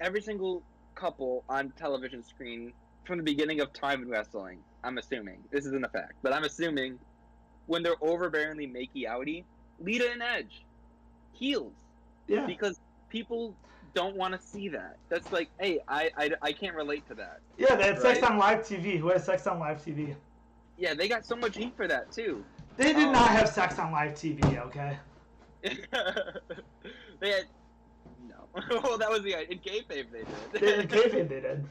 every single couple on television screen from the beginning of time in wrestling, I'm assuming, this isn't a fact, but I'm assuming when they're overbearingly makey-outy, Lita and Edge, heels. Yeah. Because people don't want to see that. That's like, hey, I can't relate to that. Yeah, they had right? sex on live TV. Who has sex on live TV? Yeah, they got so much heat for that, too. They did not have sex on live TV, okay? They had... No. Well, that was the... In kayfabe, they did. In kayfabe, they did.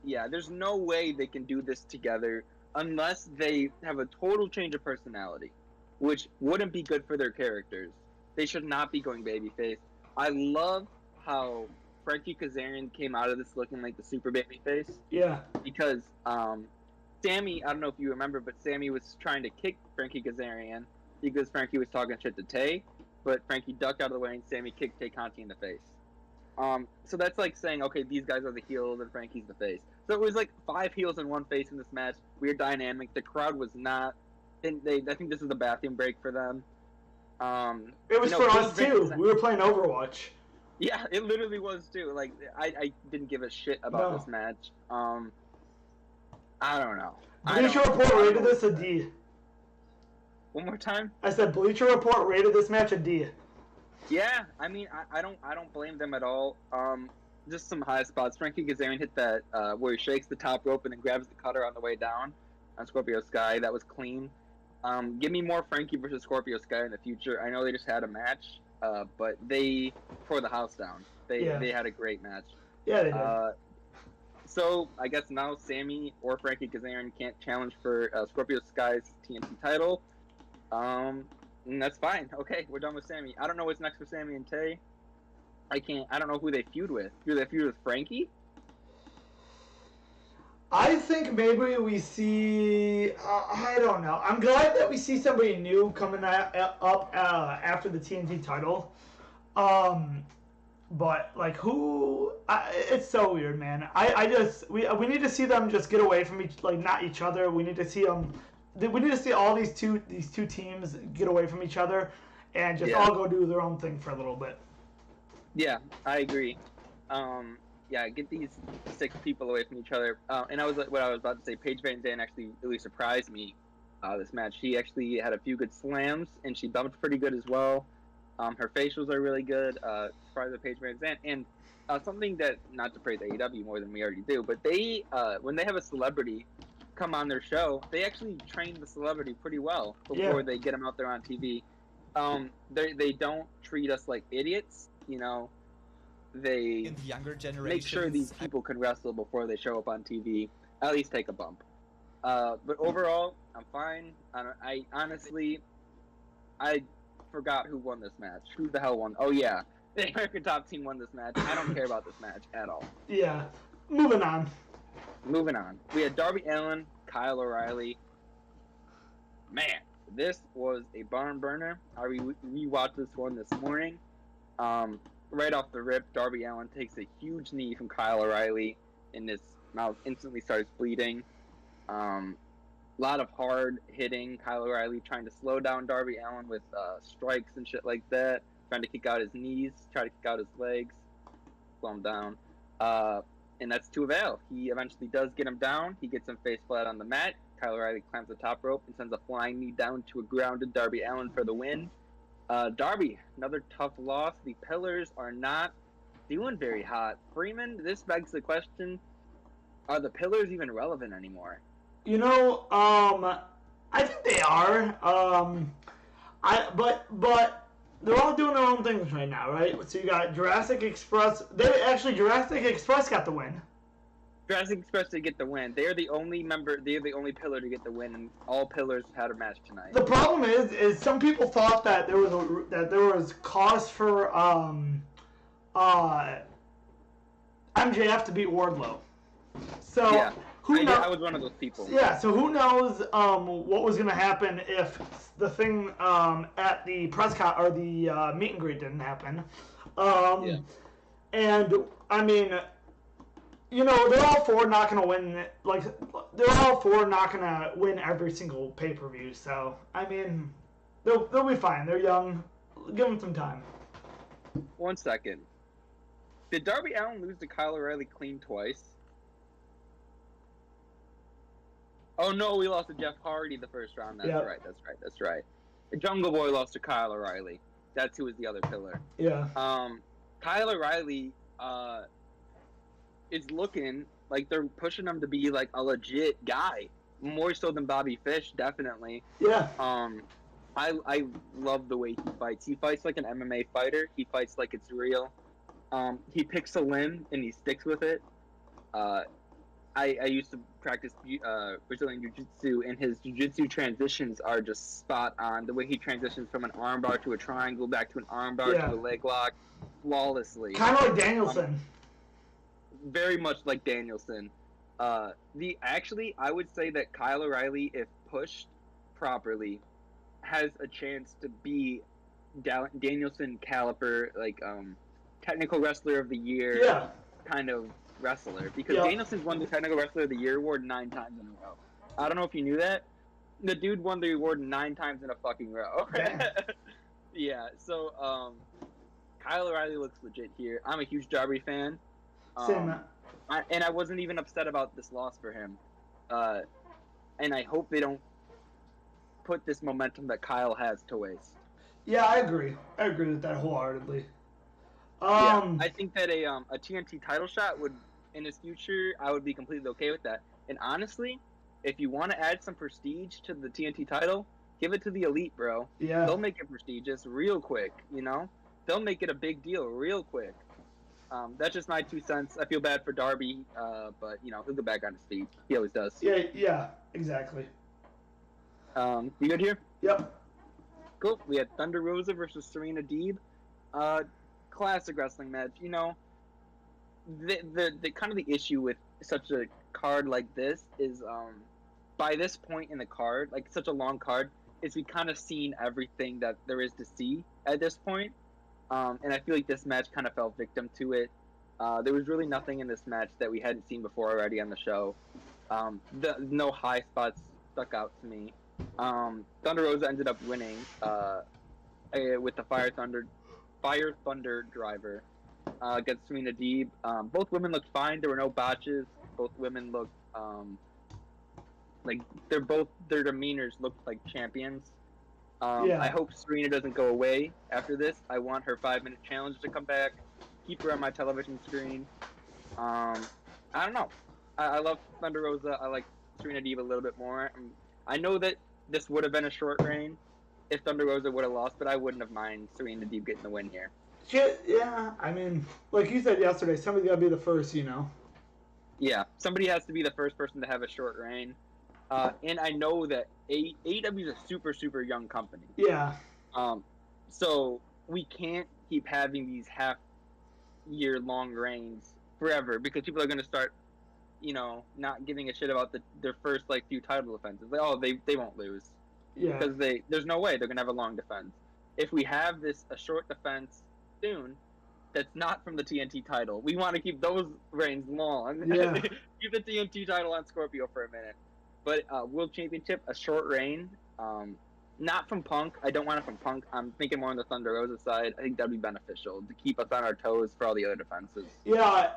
Yeah, there's no way they can do this together unless they have a total change of personality, which wouldn't be good for their characters. They should not be going babyface. I love how Frankie Kazarian came out of this looking like the super babyface. Yeah. Because Sammy, I don't know if you remember, but Sammy was trying to kick Frankie Kazarian because Frankie was talking shit to Tay, but Frankie ducked out of the way and Sammy kicked Tay Conti in the face. So that's like saying, okay, these guys are the heels and Frankie's the face. So it was like 5 heels and 1 face in this match. Weird dynamic. The crowd was not. I think this is a bathroom break for them. It was for us too. We were playing Overwatch. Yeah, it literally was too. Like I didn't give a shit about this match. I don't know. Bleacher Report rated this a D. One more time. I said Bleacher Report rated this match a D. Yeah, I mean, I don't blame them at all. Just some high spots. Frankie Kazarian hit that where he shakes the top rope and then grabs the cutter on the way down on Scorpio Sky. That was clean. Give me more Frankie versus Scorpio Sky in the future. I know they just had a match, but they tore the house down. They had a great match. Yeah, they did. So I guess now Sammy or Frankie Kazarian can't challenge for Scorpio Sky's TNT title. And that's fine. Okay, we're done with Sammy. I don't know what's next for Sammy and Tay. I don't know who they feud with. Do they feud with Frankie? I think maybe we see. I don't know. I'm glad that we see somebody new coming up after the TNT title. But like who? It's so weird, man. We need to see them just get away from not each other. We need to see them. We need to see all these two teams get away from each other and just all go do their own thing for a little bit. Yeah, I agree. Get these 6 people away from each other. And what I was about to say, Paige Van Zandt actually really surprised me this match. She actually had a few good slams, and she bumped pretty good as well. Her facials are really good. Surprised with Paige Van Zandt. And something that, not to praise AEW more than we already do, but they when they have a celebrity come on their show, they actually train the celebrity pretty well before they get them out there on TV. They don't treat us like idiots, you know. They in the younger generation make sure these people can wrestle before they show up on TV. At least take a bump. But overall, I'm fine. I honestly forgot who won this match. Who the hell won? Oh yeah, the American Top Team won this match. I don't care about this match at all. Yeah. Moving on. We had Darby Allin, Kyle O'Reilly. Man, this was a barn burner. I rewatched this one this morning. Right off the rip, Darby Allin takes a huge knee from Kyle O'Reilly, and his mouth instantly starts bleeding. A lot of hard hitting. Kyle O'Reilly trying to slow down Darby Allin with strikes and shit like that. Trying to kick out his knees, try to kick out his legs, slow him down. And that's to avail. He eventually does get him down. He gets him face flat on the mat. Kyle O'Reilly climbs the top rope and sends a flying knee down to a grounded Darby Allin for the win. Darby, another tough loss. The Pillars are not doing very hot. Freeman, this begs the question, are the Pillars even relevant anymore? You know, I think they are. But they're all doing their own things right now, right? So you got Jurassic Express. Jurassic Express got the win. Jurassic Express did get the win. They're the only pillar to get the win, and all pillars had a match tonight. The problem is some people thought that there was cause for MJF to beat Wardlow. So Yeah. who knows? I was one of those people. Yeah, so who knows what was going to happen if the thing at the or the meet and greet didn't happen. Yeah. And, I mean, they're all four not going to win. Like, they're all four not going to win every single pay-per-view. So, I mean, they'll be fine. They're young. Give them some time. 1 second. Did Darby Allin lose to Kyle O'Reilly clean twice? Oh no, we lost to Jeff Hardy the first round. That's right. The Jungle Boy lost to Kyle O'Reilly. That's who was the other pillar. Yeah. Kyle O'Reilly is looking like they're pushing him to be like a legit guy, more so than Bobby Fish, definitely. Yeah. I love the way he fights. He fights like an MMA fighter. He fights like it's real. He picks a limb and he sticks with it. I used to practice Brazilian Jiu-Jitsu, and his Jiu-Jitsu transitions are just spot on. The way he transitions from an armbar to a triangle, back to an armbar to a leg lock, flawlessly. Kind of like Danielson. Very much like Danielson. I would say that Kyle O'Reilly, if pushed properly, has a chance to be Danielson caliber, like technical wrestler of the year kind of wrestler, because Danielson's won the technical wrestler of the year award 9 times in a row. I don't know if you knew that. The dude won the award 9 times in a fucking row. Yeah, so Kyle O'Reilly looks legit here. I'm a huge Darby fan. Same. And I wasn't even upset about this loss for him. And I hope they don't put this momentum that Kyle has to waste. Yeah, I agree. I agree with that wholeheartedly. I think that a TNT title shot would, in his future, I would be completely okay with that. And honestly, if you want to add some prestige to the TNT title, give it to the Elite, bro. Yeah. They'll make it prestigious real quick, They'll make it a big deal real quick. That's just my 2 cents. I feel bad for Darby, but, he'll get back on his feet. He always does. Yeah, exactly. You good here? Yep. Cool. We had Thunder Rosa versus Serena Deeb. Classic wrestling match. The kind of the issue with such a card like this is by this point in the card, like such a long card, is we kind of seen everything that there is to see at this point. And I feel like this match kind of fell victim to it. There was really nothing in this match that we hadn't seen before already on the show. No high spots stuck out to me. Thunder Rosa ended up winning with the Fire Thunder driver against Serena Deeb. Both women looked fine. There were no botches. Both women looked like their demeanors looked like champions. I hope Serena doesn't go away after this. I want her 5-minute challenge to come back. Keep her on my television screen. I don't know. I love Thunder Rosa. I like Serena Deeb a little bit more. I know that this would have been a short reign if Thunder Rosa would have lost, but I wouldn't have minded Serena Deeb getting the win here. Yeah, I mean, like you said yesterday, somebody's got to be the first, Yeah, somebody has to be the first person to have a short reign. And I know that AEW is a super, super young company. Yeah. So we can't keep having these half-year-long reigns forever, because people are going to start, not giving a shit about their first, few title defenses. Like, they won't lose. Yeah. Because there's no way they're going to have a long defense. If we have a short defense soon, that's not from the TNT title. We want to keep those reigns long. Yeah. Keep the TNT title on Scorpio for a minute. But World Championship, a short reign, not from Punk. I don't want it from Punk. I'm thinking more on the Thunder Rosa side. I think that'd be beneficial to keep us on our toes for all the other defenses. Yeah.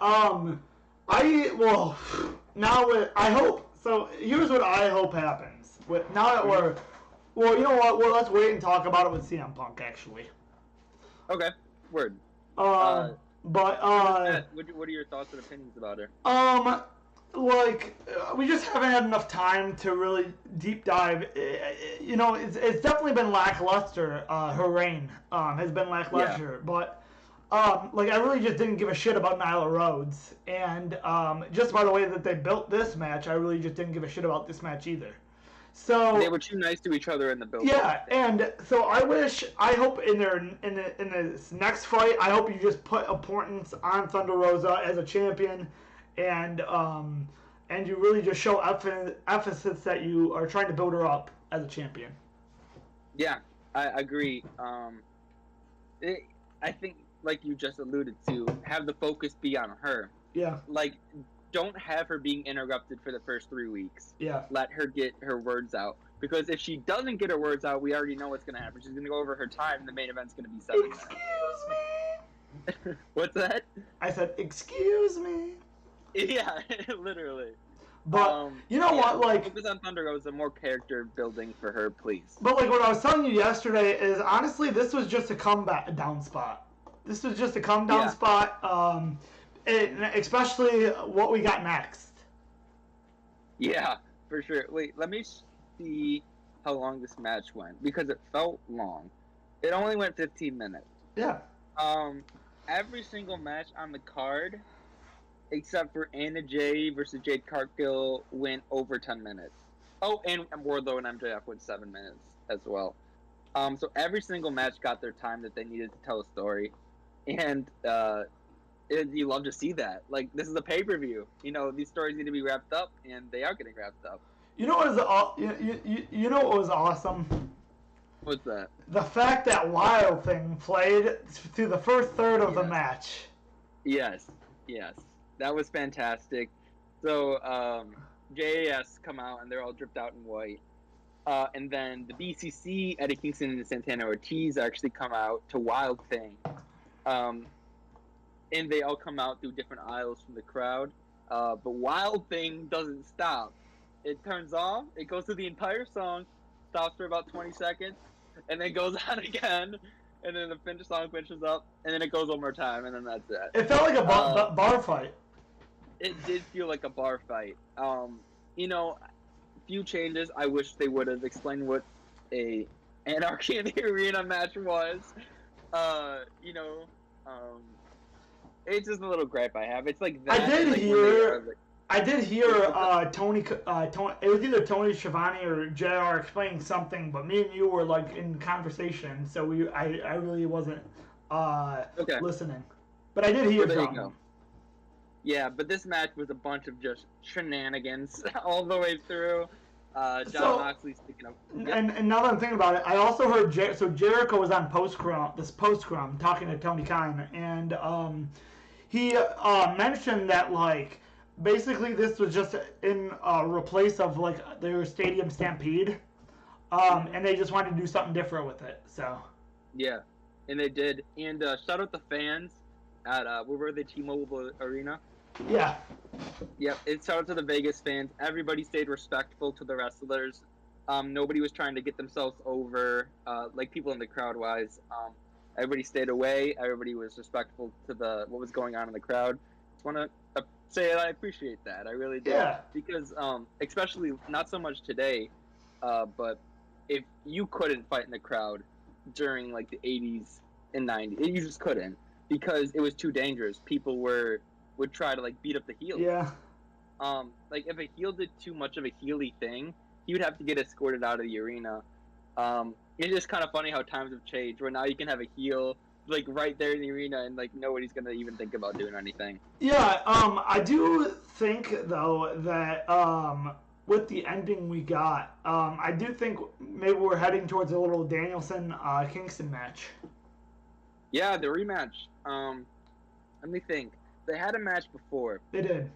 I hope. So here's what I hope happens. Now that we're, you know what? Well, let's wait and talk about it with CM Punk actually. Okay. Word. But what are your thoughts and opinions about her? We just haven't had enough time to really deep dive. It's definitely been lackluster. Her reign has been lackluster, but I really just didn't give a shit about Nyla Rhodes, and just by the way that they built this match, I really just didn't give a shit about this match either. So they were too nice to each other in the build. Yeah, and so I hope in this next fight, I hope you just put importance on Thunder Rosa as a champion, and and you really just show emphasis that you are trying to build her up as a champion. Yeah, I agree. I think, like you just alluded to, have the focus be on her. Yeah. Like, don't have her being interrupted for the first 3 weeks. Yeah. Let her get her words out. Because if she doesn't get her words out, we already know what's going to happen. She's going to go over her time, and the main event's going to be 7 minutes. Excuse me. What's that? I said, excuse me. Yeah, literally. But you know what, like, focus on Thunder Rosa, more character building for her, please. But like what I was telling you yesterday is honestly this was just a down spot. This was just a down spot. Especially what we got next. Yeah, for sure. Wait, let me see how long this match went because it felt long. It only went 15 minutes. Yeah. Every single match on the card, except for Anna Jay versus Jade Cargill, went over 10 minutes. Oh, and Wardlow and MJF went 7 minutes as well. So every single match got their time that they needed to tell a story, and you love to see that. Like, this is a pay-per-view. You know, these stories need to be wrapped up, and they are getting wrapped up. You know what you know what was awesome? What's that? The fact that Wild Thing played through the first third of the match. Yes. That was fantastic. So, JAS come out, and they're all dripped out in white. And then the BCC, Eddie Kingston and Santana Ortiz actually come out to Wild Thing. And they all come out through different aisles from the crowd. But Wild Thing doesn't stop. It turns off, it goes through the entire song, stops for about 20 seconds, and then goes on again. And then the song finishes up, and then it goes one more time, and then that's it. It felt like a bar fight. It did feel like a bar fight. You know, few changes. I wish they would have explained what a Anarchy in the Arena match was. You know, it's just a little gripe I have. It's like that. I did hear Tony. It was either Tony Schiavone or JR explaining something, but me and you were like in conversation, so I really wasn't listening. But I did hear something. You go. Yeah, but this match was a bunch of just shenanigans all the way through. John Moxley speaking of. Yep. And now that I'm thinking about it, I also heard Jericho was on post scrum talking to Tony Khan, and he mentioned that like. Basically, this was just in replace of like their Stadium Stampede, and they just wanted to do something different with it. So. Yeah, and they did. And shout out the fans at where were they? T-Mobile Arena. Yeah. Yep. It's shout out to the Vegas fans. Everybody stayed respectful to the wrestlers. Nobody was trying to get themselves over, like people in the crowd wise. Everybody stayed away. Everybody was respectful to what was going on in the crowd. Just want to say I appreciate that. I really do. Yeah. Because especially not so much today, but if you couldn't fight in the crowd during like the 80s and 90s, you just couldn't because it was too dangerous. People would try to like beat up the heel. Yeah. Like if a heel did too much of a heely thing, he would have to get escorted out of the arena. It's just kind of funny how times have changed. Where now you can have a heel like right there in the arena, and like nobody's gonna even think about doing anything. Yeah, I do think though that with the ending we got, I do think maybe we're heading towards a little Danielson Kingston match. Yeah, the rematch. Let me think. They had a match before. They did.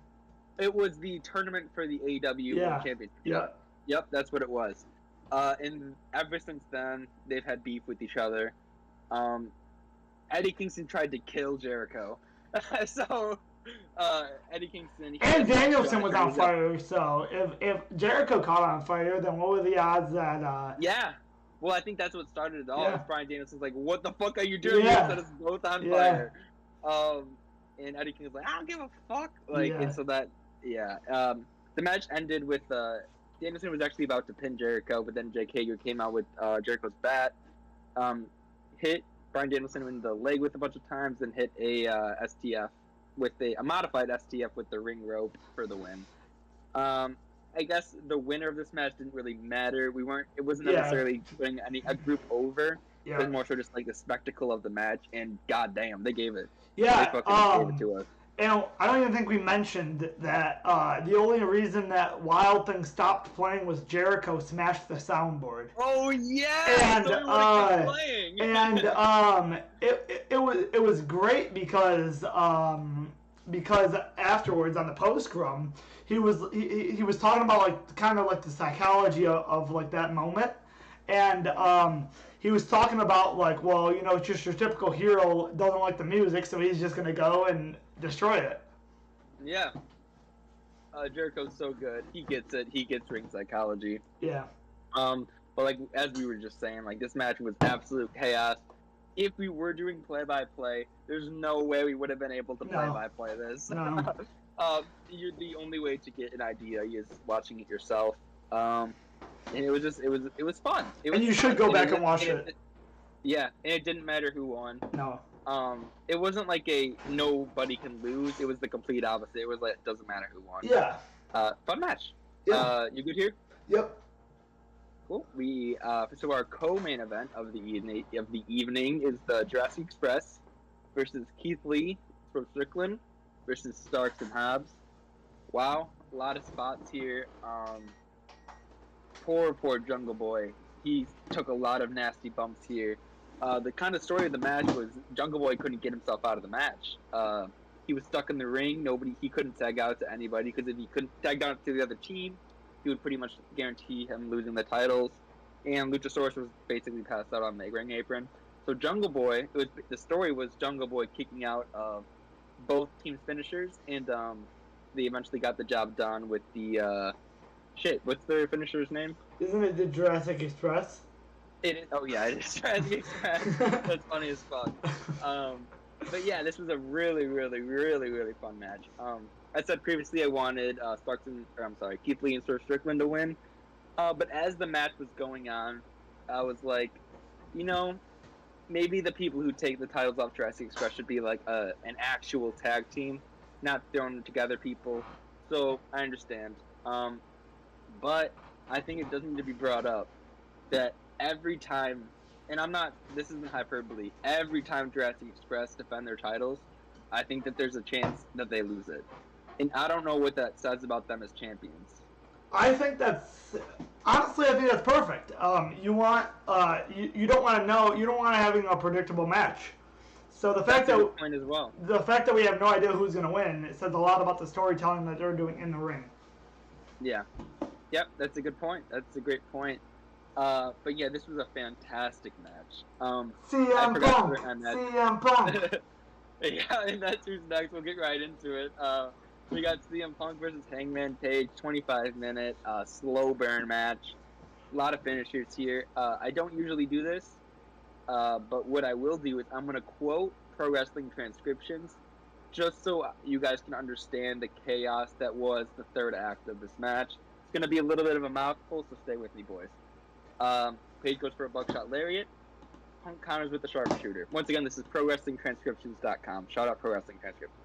It was the tournament for the AEW World Championship. Yeah. Yep, that's what it was. And ever since then, they've had beef with each other. Eddie Kingston tried to kill Jericho. So, Eddie Kingston... And Danielson was on fire, so if Jericho caught on fire, then what were the odds that... Yeah. Well, I think that's what started it all. Yeah. Bryan Danielson's like, what the fuck are you doing? Yeah. You set us both on fire. And Eddie Kingston's like, I don't give a fuck. Like, and so that... Yeah. The match ended with... Danielson was actually about to pin Jericho, but then Jake Hager came out with Jericho's bat, hit Bryan Danielson in the leg with a bunch of times, and hit a STF with a modified STF with the ring rope for the win. I guess the winner of this match didn't really matter. It wasn't necessarily putting a group over. Yeah. It was more so just like the spectacle of the match, and goddamn, they gave it. Yeah. They fucking gave it to us. And I don't even think we mentioned that the only reason that Wild Thing stopped playing was Jericho smashed the soundboard. Oh yeah, And so we would have kept playing. It was great because afterwards on the post scrum he was talking about like kind of like the psychology of like that moment, and he was talking about like, well, you know, it's just your typical hero doesn't like the music, so he's just gonna go and destroy it. Yeah. Jericho's so good. He gets it. He gets ring psychology. Yeah. But like as we were just saying, like this match was absolute chaos. If we were doing play-by-play, there's no way we would have been able to play-by-play this. No. The only way to get an idea is watching it yourself. And it was fun. And you should go back and watch it. Yeah, and it didn't matter who won. No. It wasn't like a nobody can lose. It was the complete opposite. It was like it doesn't matter who won. Yeah. Fun match. Yeah. You good here? Yep. Cool. We so our co-main event of the evening is the Jurassic Express versus Keith Lee from Strickland versus Starks and Hobbs. Wow, a lot of spots here. Poor Jungle Boy. He took a lot of nasty bumps here. The kind of story of the match was Jungle Boy couldn't get himself out of the match. He was stuck in the ring. He couldn't tag out to anybody because if he couldn't tag out to the other team, he would pretty much guarantee him losing the titles. And Luchasaurus was basically passed out on the ring apron. So Jungle Boy, the story was Jungle Boy kicking out of both teams' finishers, and they eventually got the job done with the what's their finisher's name? Isn't it the Jurassic Express? It is. Oh yeah, it is Jurassic Express. That's funny as fuck. But yeah, this was a really, really, really, really fun match. I said previously I wanted Keith Lee and Sir Strickland to win. But as the match was going on, I was like, you know, maybe the people who take the titles off Jurassic Express should be like an actual tag team, not thrown together people. So I understand. But I think it does need to be brought up that every time, and this isn't hyperbole, every time Jurassic Express defend their titles, I think that there's a chance that they lose it. And I don't know what that says about them as champions. I think honestly, I think that's perfect. You don't want to having a predictable match. So the fact point as well. The fact that we have no idea who's going to win, it says a lot about the storytelling that they're doing in the ring. Yeah. Yep, that's a good point. That's a great point. But yeah, this was a fantastic match. CM Punk. Yeah, and that's who's next. We'll get right into it. We got CM Punk versus Hangman Page, 25-minute slow burn match. A lot of finishers here. I don't usually do this, but what I will do is I'm going to quote Pro Wrestling Transcriptions just so you guys can understand the chaos that was the third act of this match. It's going to be a little bit of a mouthful, so stay with me, boys. Page goes for a buckshot lariat. Punk counters with the sharpshooter. Once again, this is ProWrestlingTranscriptions.com. Shout out Pro Wrestling Transcriptions.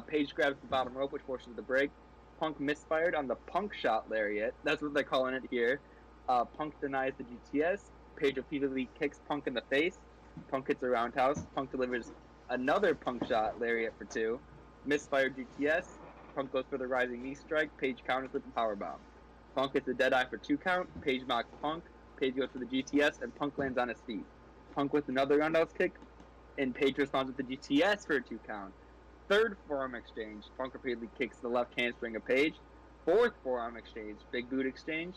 Page grabs the bottom rope, which forces the break. Punk misfired on the Punk shot lariat. That's what they're calling it here. Punk denies the GTS. Page repeatedly kicks Punk in the face. Punk hits a roundhouse. Punk delivers another Punk shot lariat for 2. Misfired GTS. Punk goes for the rising knee strike. Page counters with the powerbomb. Punk hits a dead eye for 2 count. Page mocks Punk. Page goes for the GTS, and Punk lands on his feet. Punk with another roundhouse kick, and Page responds with the GTS for a 2 count. Third forearm exchange. Punk repeatedly kicks the left hamstring of Page. Fourth forearm exchange. Big boot exchange.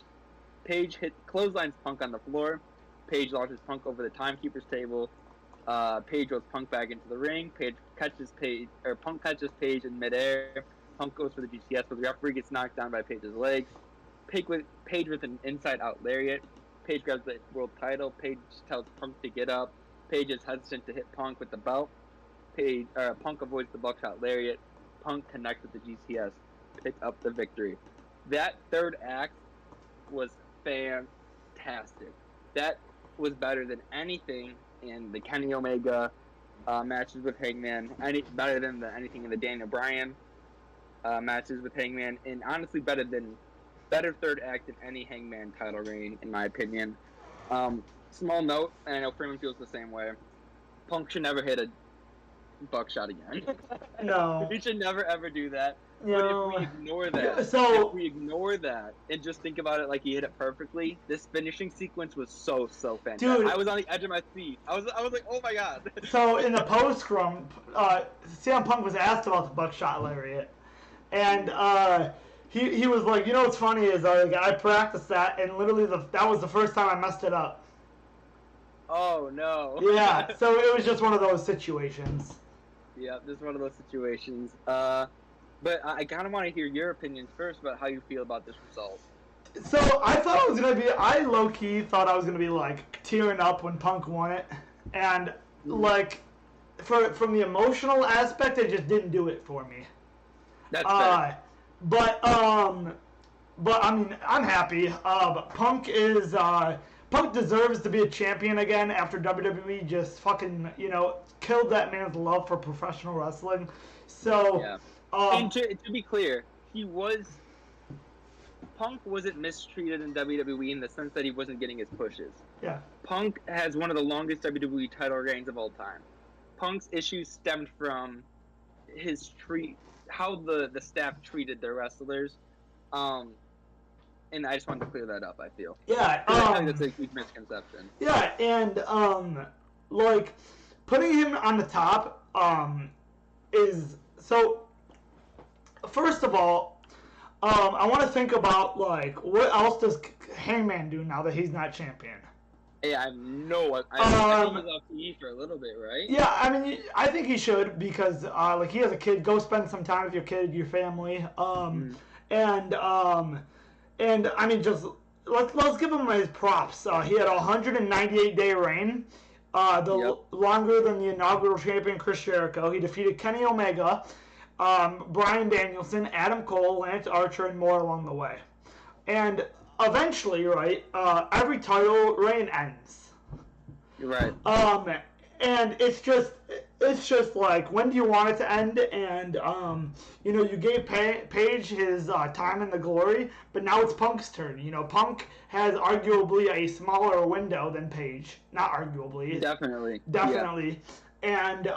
Page clotheslines Punk on the floor. Page launches Punk over the timekeeper's table. Page rolls Punk back into the ring. Punk catches Page in midair. Punk goes for the GTS, but the referee gets knocked down by Page's legs. Page with an inside-out lariat. Page grabs the world title. Page tells Punk to get up. Page is hesitant to hit Punk with the belt. Punk avoids the buckshot lariat. Punk connects with the GTS. Pick up the victory. That third act was fantastic. That was better than anything in the Kenny Omega matches with Hangman. Better than anything in the Daniel Bryan matches with Hangman, and honestly better third act than any Hangman title reign, in my opinion. Small note, and I know Freeman feels the same way. Punk should never hit Buckshot again. No. We should never ever do that. You But know, if we ignore that, and just think about it like he hit it perfectly, this finishing sequence was so fantastic. Dude. I was on the edge of my seat. I was like, oh my god. So in the post scrum, CM Punk was asked about the buckshot lariat, and he was like, you know what's funny is I practiced that, and literally that was the first time I messed it up. Oh no. Yeah, so it was just one of those situations. Yeah, just one of those situations. But I kind of want to hear your opinions first about how you feel about this result. So I thought I low-key thought I was going to be, like, tearing up when Punk won it. And, like, from the emotional aspect, it just didn't do it for me. That's fair. But, I mean, I'm happy. But Punk deserves to be a champion again after WWE just fucking, killed that man's love for professional wrestling. So... Yeah. And to be clear, Punk wasn't mistreated in WWE in the sense that he wasn't getting his pushes. Yeah. Punk has one of the longest WWE title reigns of all time. Punk's issues stemmed from how the staff treated their wrestlers. And I just wanted to clear that up, I feel. Yeah. I think that's a huge misconception. Yeah, and, like, putting him on the top, is... So... First of all, I want to think about, like, what else does Hangman do now that he's not champion? Yeah, I have no idea. I think he's off TV for a little bit, right? Yeah, I mean, I think he should because, like, he has a kid. Go spend some time with your kid, your family. And I mean, just let's give him his props. He had a 198-day reign, longer than the inaugural champion Chris Jericho. He defeated Kenny Omega. Bryan Danielson, Adam Cole, Lance Archer, and more along the way. And eventually, right, every title reign ends. You're right. And it's just like, when do you want it to end? And, you gave Page his time in the glory, but now it's Punk's turn. Punk has arguably a smaller window than Page. Not arguably. Definitely. Yeah. And,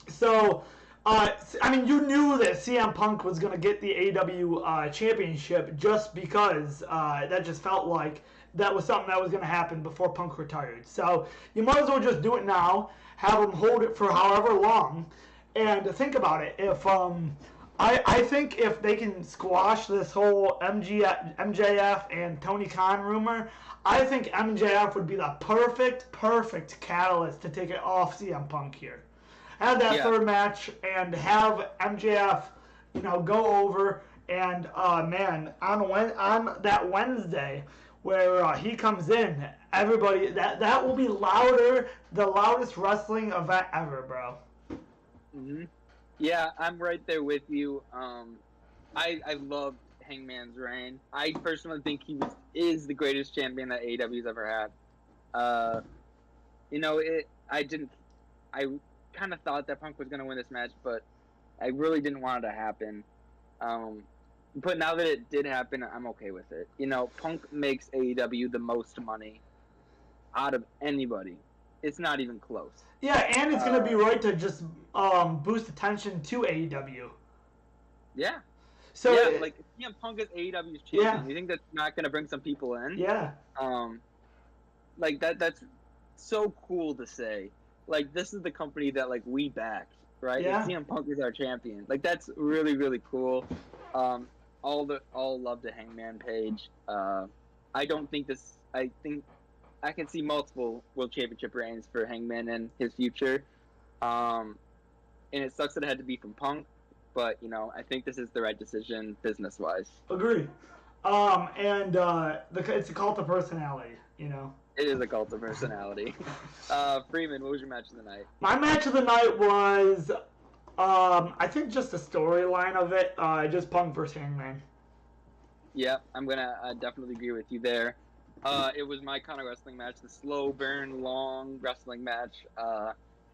so... I mean, you knew that CM Punk was going to get the AEW championship just because that just felt like that was something that was going to happen before Punk retired. So you might as well just do it now, have him hold it for however long, and think about it. If I think if they can squash this whole MJF and Tony Khan rumor, I think MJF would be the perfect catalyst to take it off CM Punk here. Have that third match and have MJF, go over and man, on that Wednesday where he comes in, everybody that will be the loudest wrestling event ever, bro. Mm-hmm. Yeah, I'm right there with you. I love Hangman's reign. I personally think he is the greatest champion that AEW's ever had. I kind of thought that Punk was going to win this match, but I really didn't want it to happen. But now that it did happen, I'm okay with it. Punk makes AEW the most money out of anybody. It's not even close. Yeah, and it's going to be right to just boost attention to AEW. Yeah. So like CM Punk is AEW's champion. Yeah. You think that's not going to bring some people in? Yeah. Like that's so cool to say. Like, this is the company that, like, we backed, right? Yeah. CM Punk is our champion. Like, that's really, really cool. All love to Hangman Page. I think I can see multiple World Championship reigns for Hangman and his future. And it sucks that it had to be from Punk, but, I think this is the right decision business-wise. Agreed. And it's a cult of personality, It is a cult of personality. Freeman, what was your match of the night? My match of the night was, I think just the storyline of it, just Punk versus Hangman. Yeah, I'm going to definitely agree with you there. It was my kind of wrestling match, the slow burn, long wrestling match.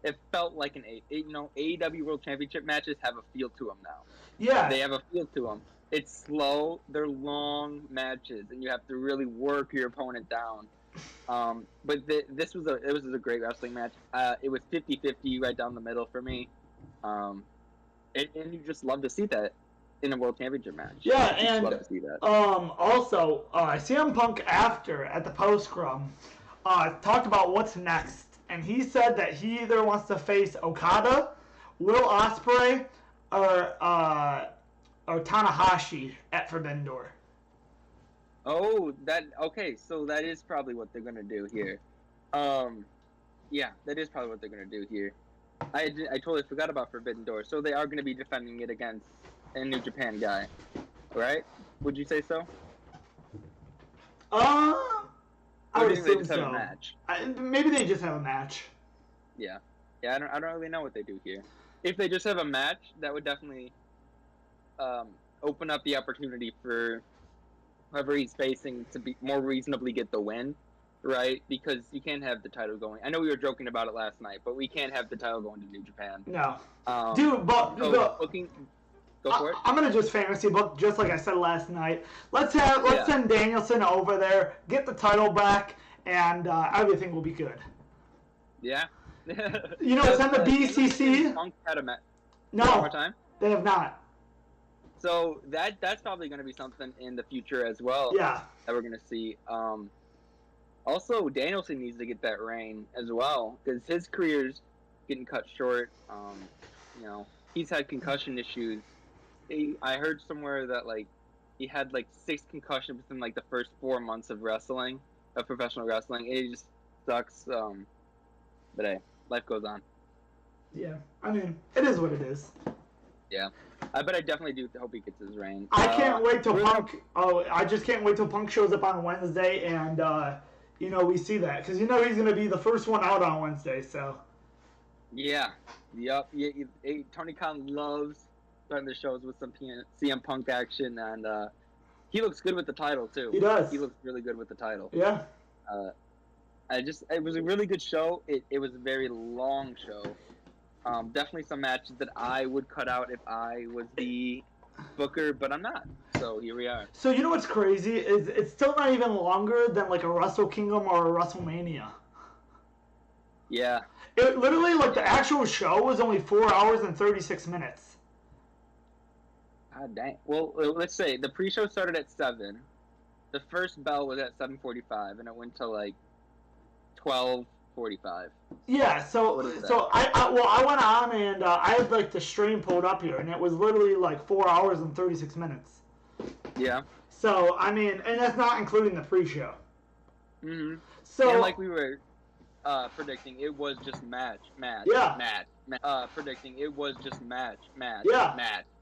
It felt like AEW World Championship matches have a feel to them now. Yeah. They have a feel to them. It's slow, they're long matches, and you have to really work your opponent down. But this was a great wrestling match. It was 50-50 right down the middle for me. And you just love to see that in a World Championship match. Yeah, You just and love to see that. also CM Punk after at the post scrum talked about what's next, and he said that he either wants to face Okada, Will Ospreay, or Tanahashi at Forbidden Door. Oh, okay. So that is probably what they're gonna do here. Yeah, that is probably what they're gonna do here. I totally forgot about Forbidden Door. So they are gonna be defending it against a New Japan guy, right? Would you say so? I Or would do they assume just have so. a match? Maybe they just have a match. Yeah. I don't really know what they do here. If they just have a match, that would definitely open up the opportunity for whoever he's facing to be more reasonably get the win, right? Because you can't have the title going. I know we were joking about it last night, but we can't have the title going to New Japan. No, dude. But go for it. I'm gonna just fantasy book, just like I said last night. Let's send Danielson over there, get the title back, and everything will be good. Yeah. You know, send the BCC. Punk had a match. No, one more time. They have not. So that's probably going to be something in the future as well. Yeah. That we're going to see. Also, Danielson needs to get that reign as well because his career's getting cut short. You know, he's had concussion issues. I heard somewhere that he had 6 concussions within the first 4 months of professional wrestling. It just sucks. But hey, life goes on. Yeah, I mean, it is what it is. Yeah. But I definitely do hope he gets his reign. I can't wait till Punk. I just can't wait till Punk shows up on Wednesday, and we see that because he's gonna be the first one out on Wednesday. So. Yeah. Yep. Yeah, Tony Khan loves starting the shows with some CM Punk action, and he looks good with the title too. He does. He looks really good with the title. Yeah. It was a really good show. It was a very long show. Definitely some matches that I would cut out if I was the booker, but I'm not. So here we are. So you know what's crazy is it's still not even longer than a Wrestle Kingdom or a WrestleMania. Yeah. It literally the actual show was only 4 hours and 36 minutes. God dang. Well, let's say the pre-show started at 7. The first bell was at 7:45, and it went to 12:45. Yeah, so I went on and I had the stream pulled up here, and it was literally 4 hours and 36 minutes. Yeah. So I mean, and that's not including the pre-show. Mhm. So and we were predicting, it was just match. Yeah. Predicting it was just match. Yeah.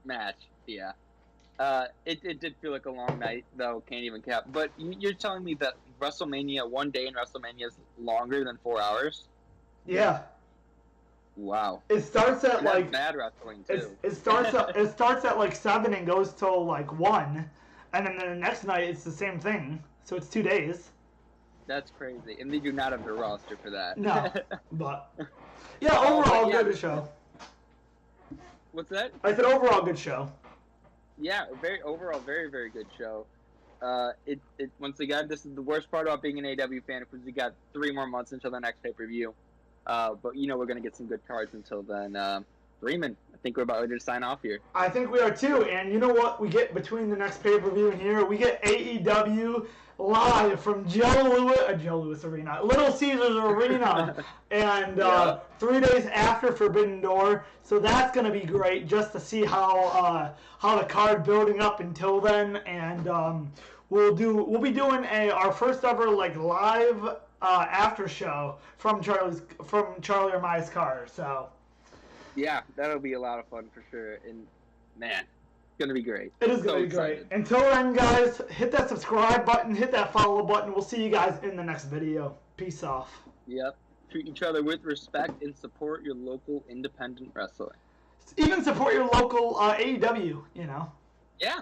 Match. Yeah. It did feel like a long night, though. Can't even cap. But you're telling me that WrestleMania, one day in WrestleMania, is longer than 4 hours? Yeah. Wow. It starts at bad wrestling too. It starts at 7 and goes till 1, and then the next night it's the same thing. So it's 2 days. That's crazy, and they do not have the roster for that. No, but yeah, overall good show. What's that? I said overall good show. Yeah, very, very good show. It once again, this is the worst part about being an AEW fan because we got 3 more months until the next pay-per-view. But we're gonna get some good cards until then. Freeman, I think we're about ready to sign off here. I think we are too, and you know what we get between the next pay-per-view and here? We get AEW live from Joe Louis Arena, Little Caesars Arena, and 3 days after Forbidden Door. So that's gonna be great just to see how the card building up until then, and we'll be doing our first ever live after show from Charlie or Maya's car. So. Yeah, that'll be a lot of fun for sure, and man, it's gonna be great. It is gonna be great. Until then, guys, hit that subscribe button, hit that follow button. We'll see you guys in the next video. Peace off. Yep. Treat each other with respect and support your local independent wrestling. Even support your local AEW. Yeah.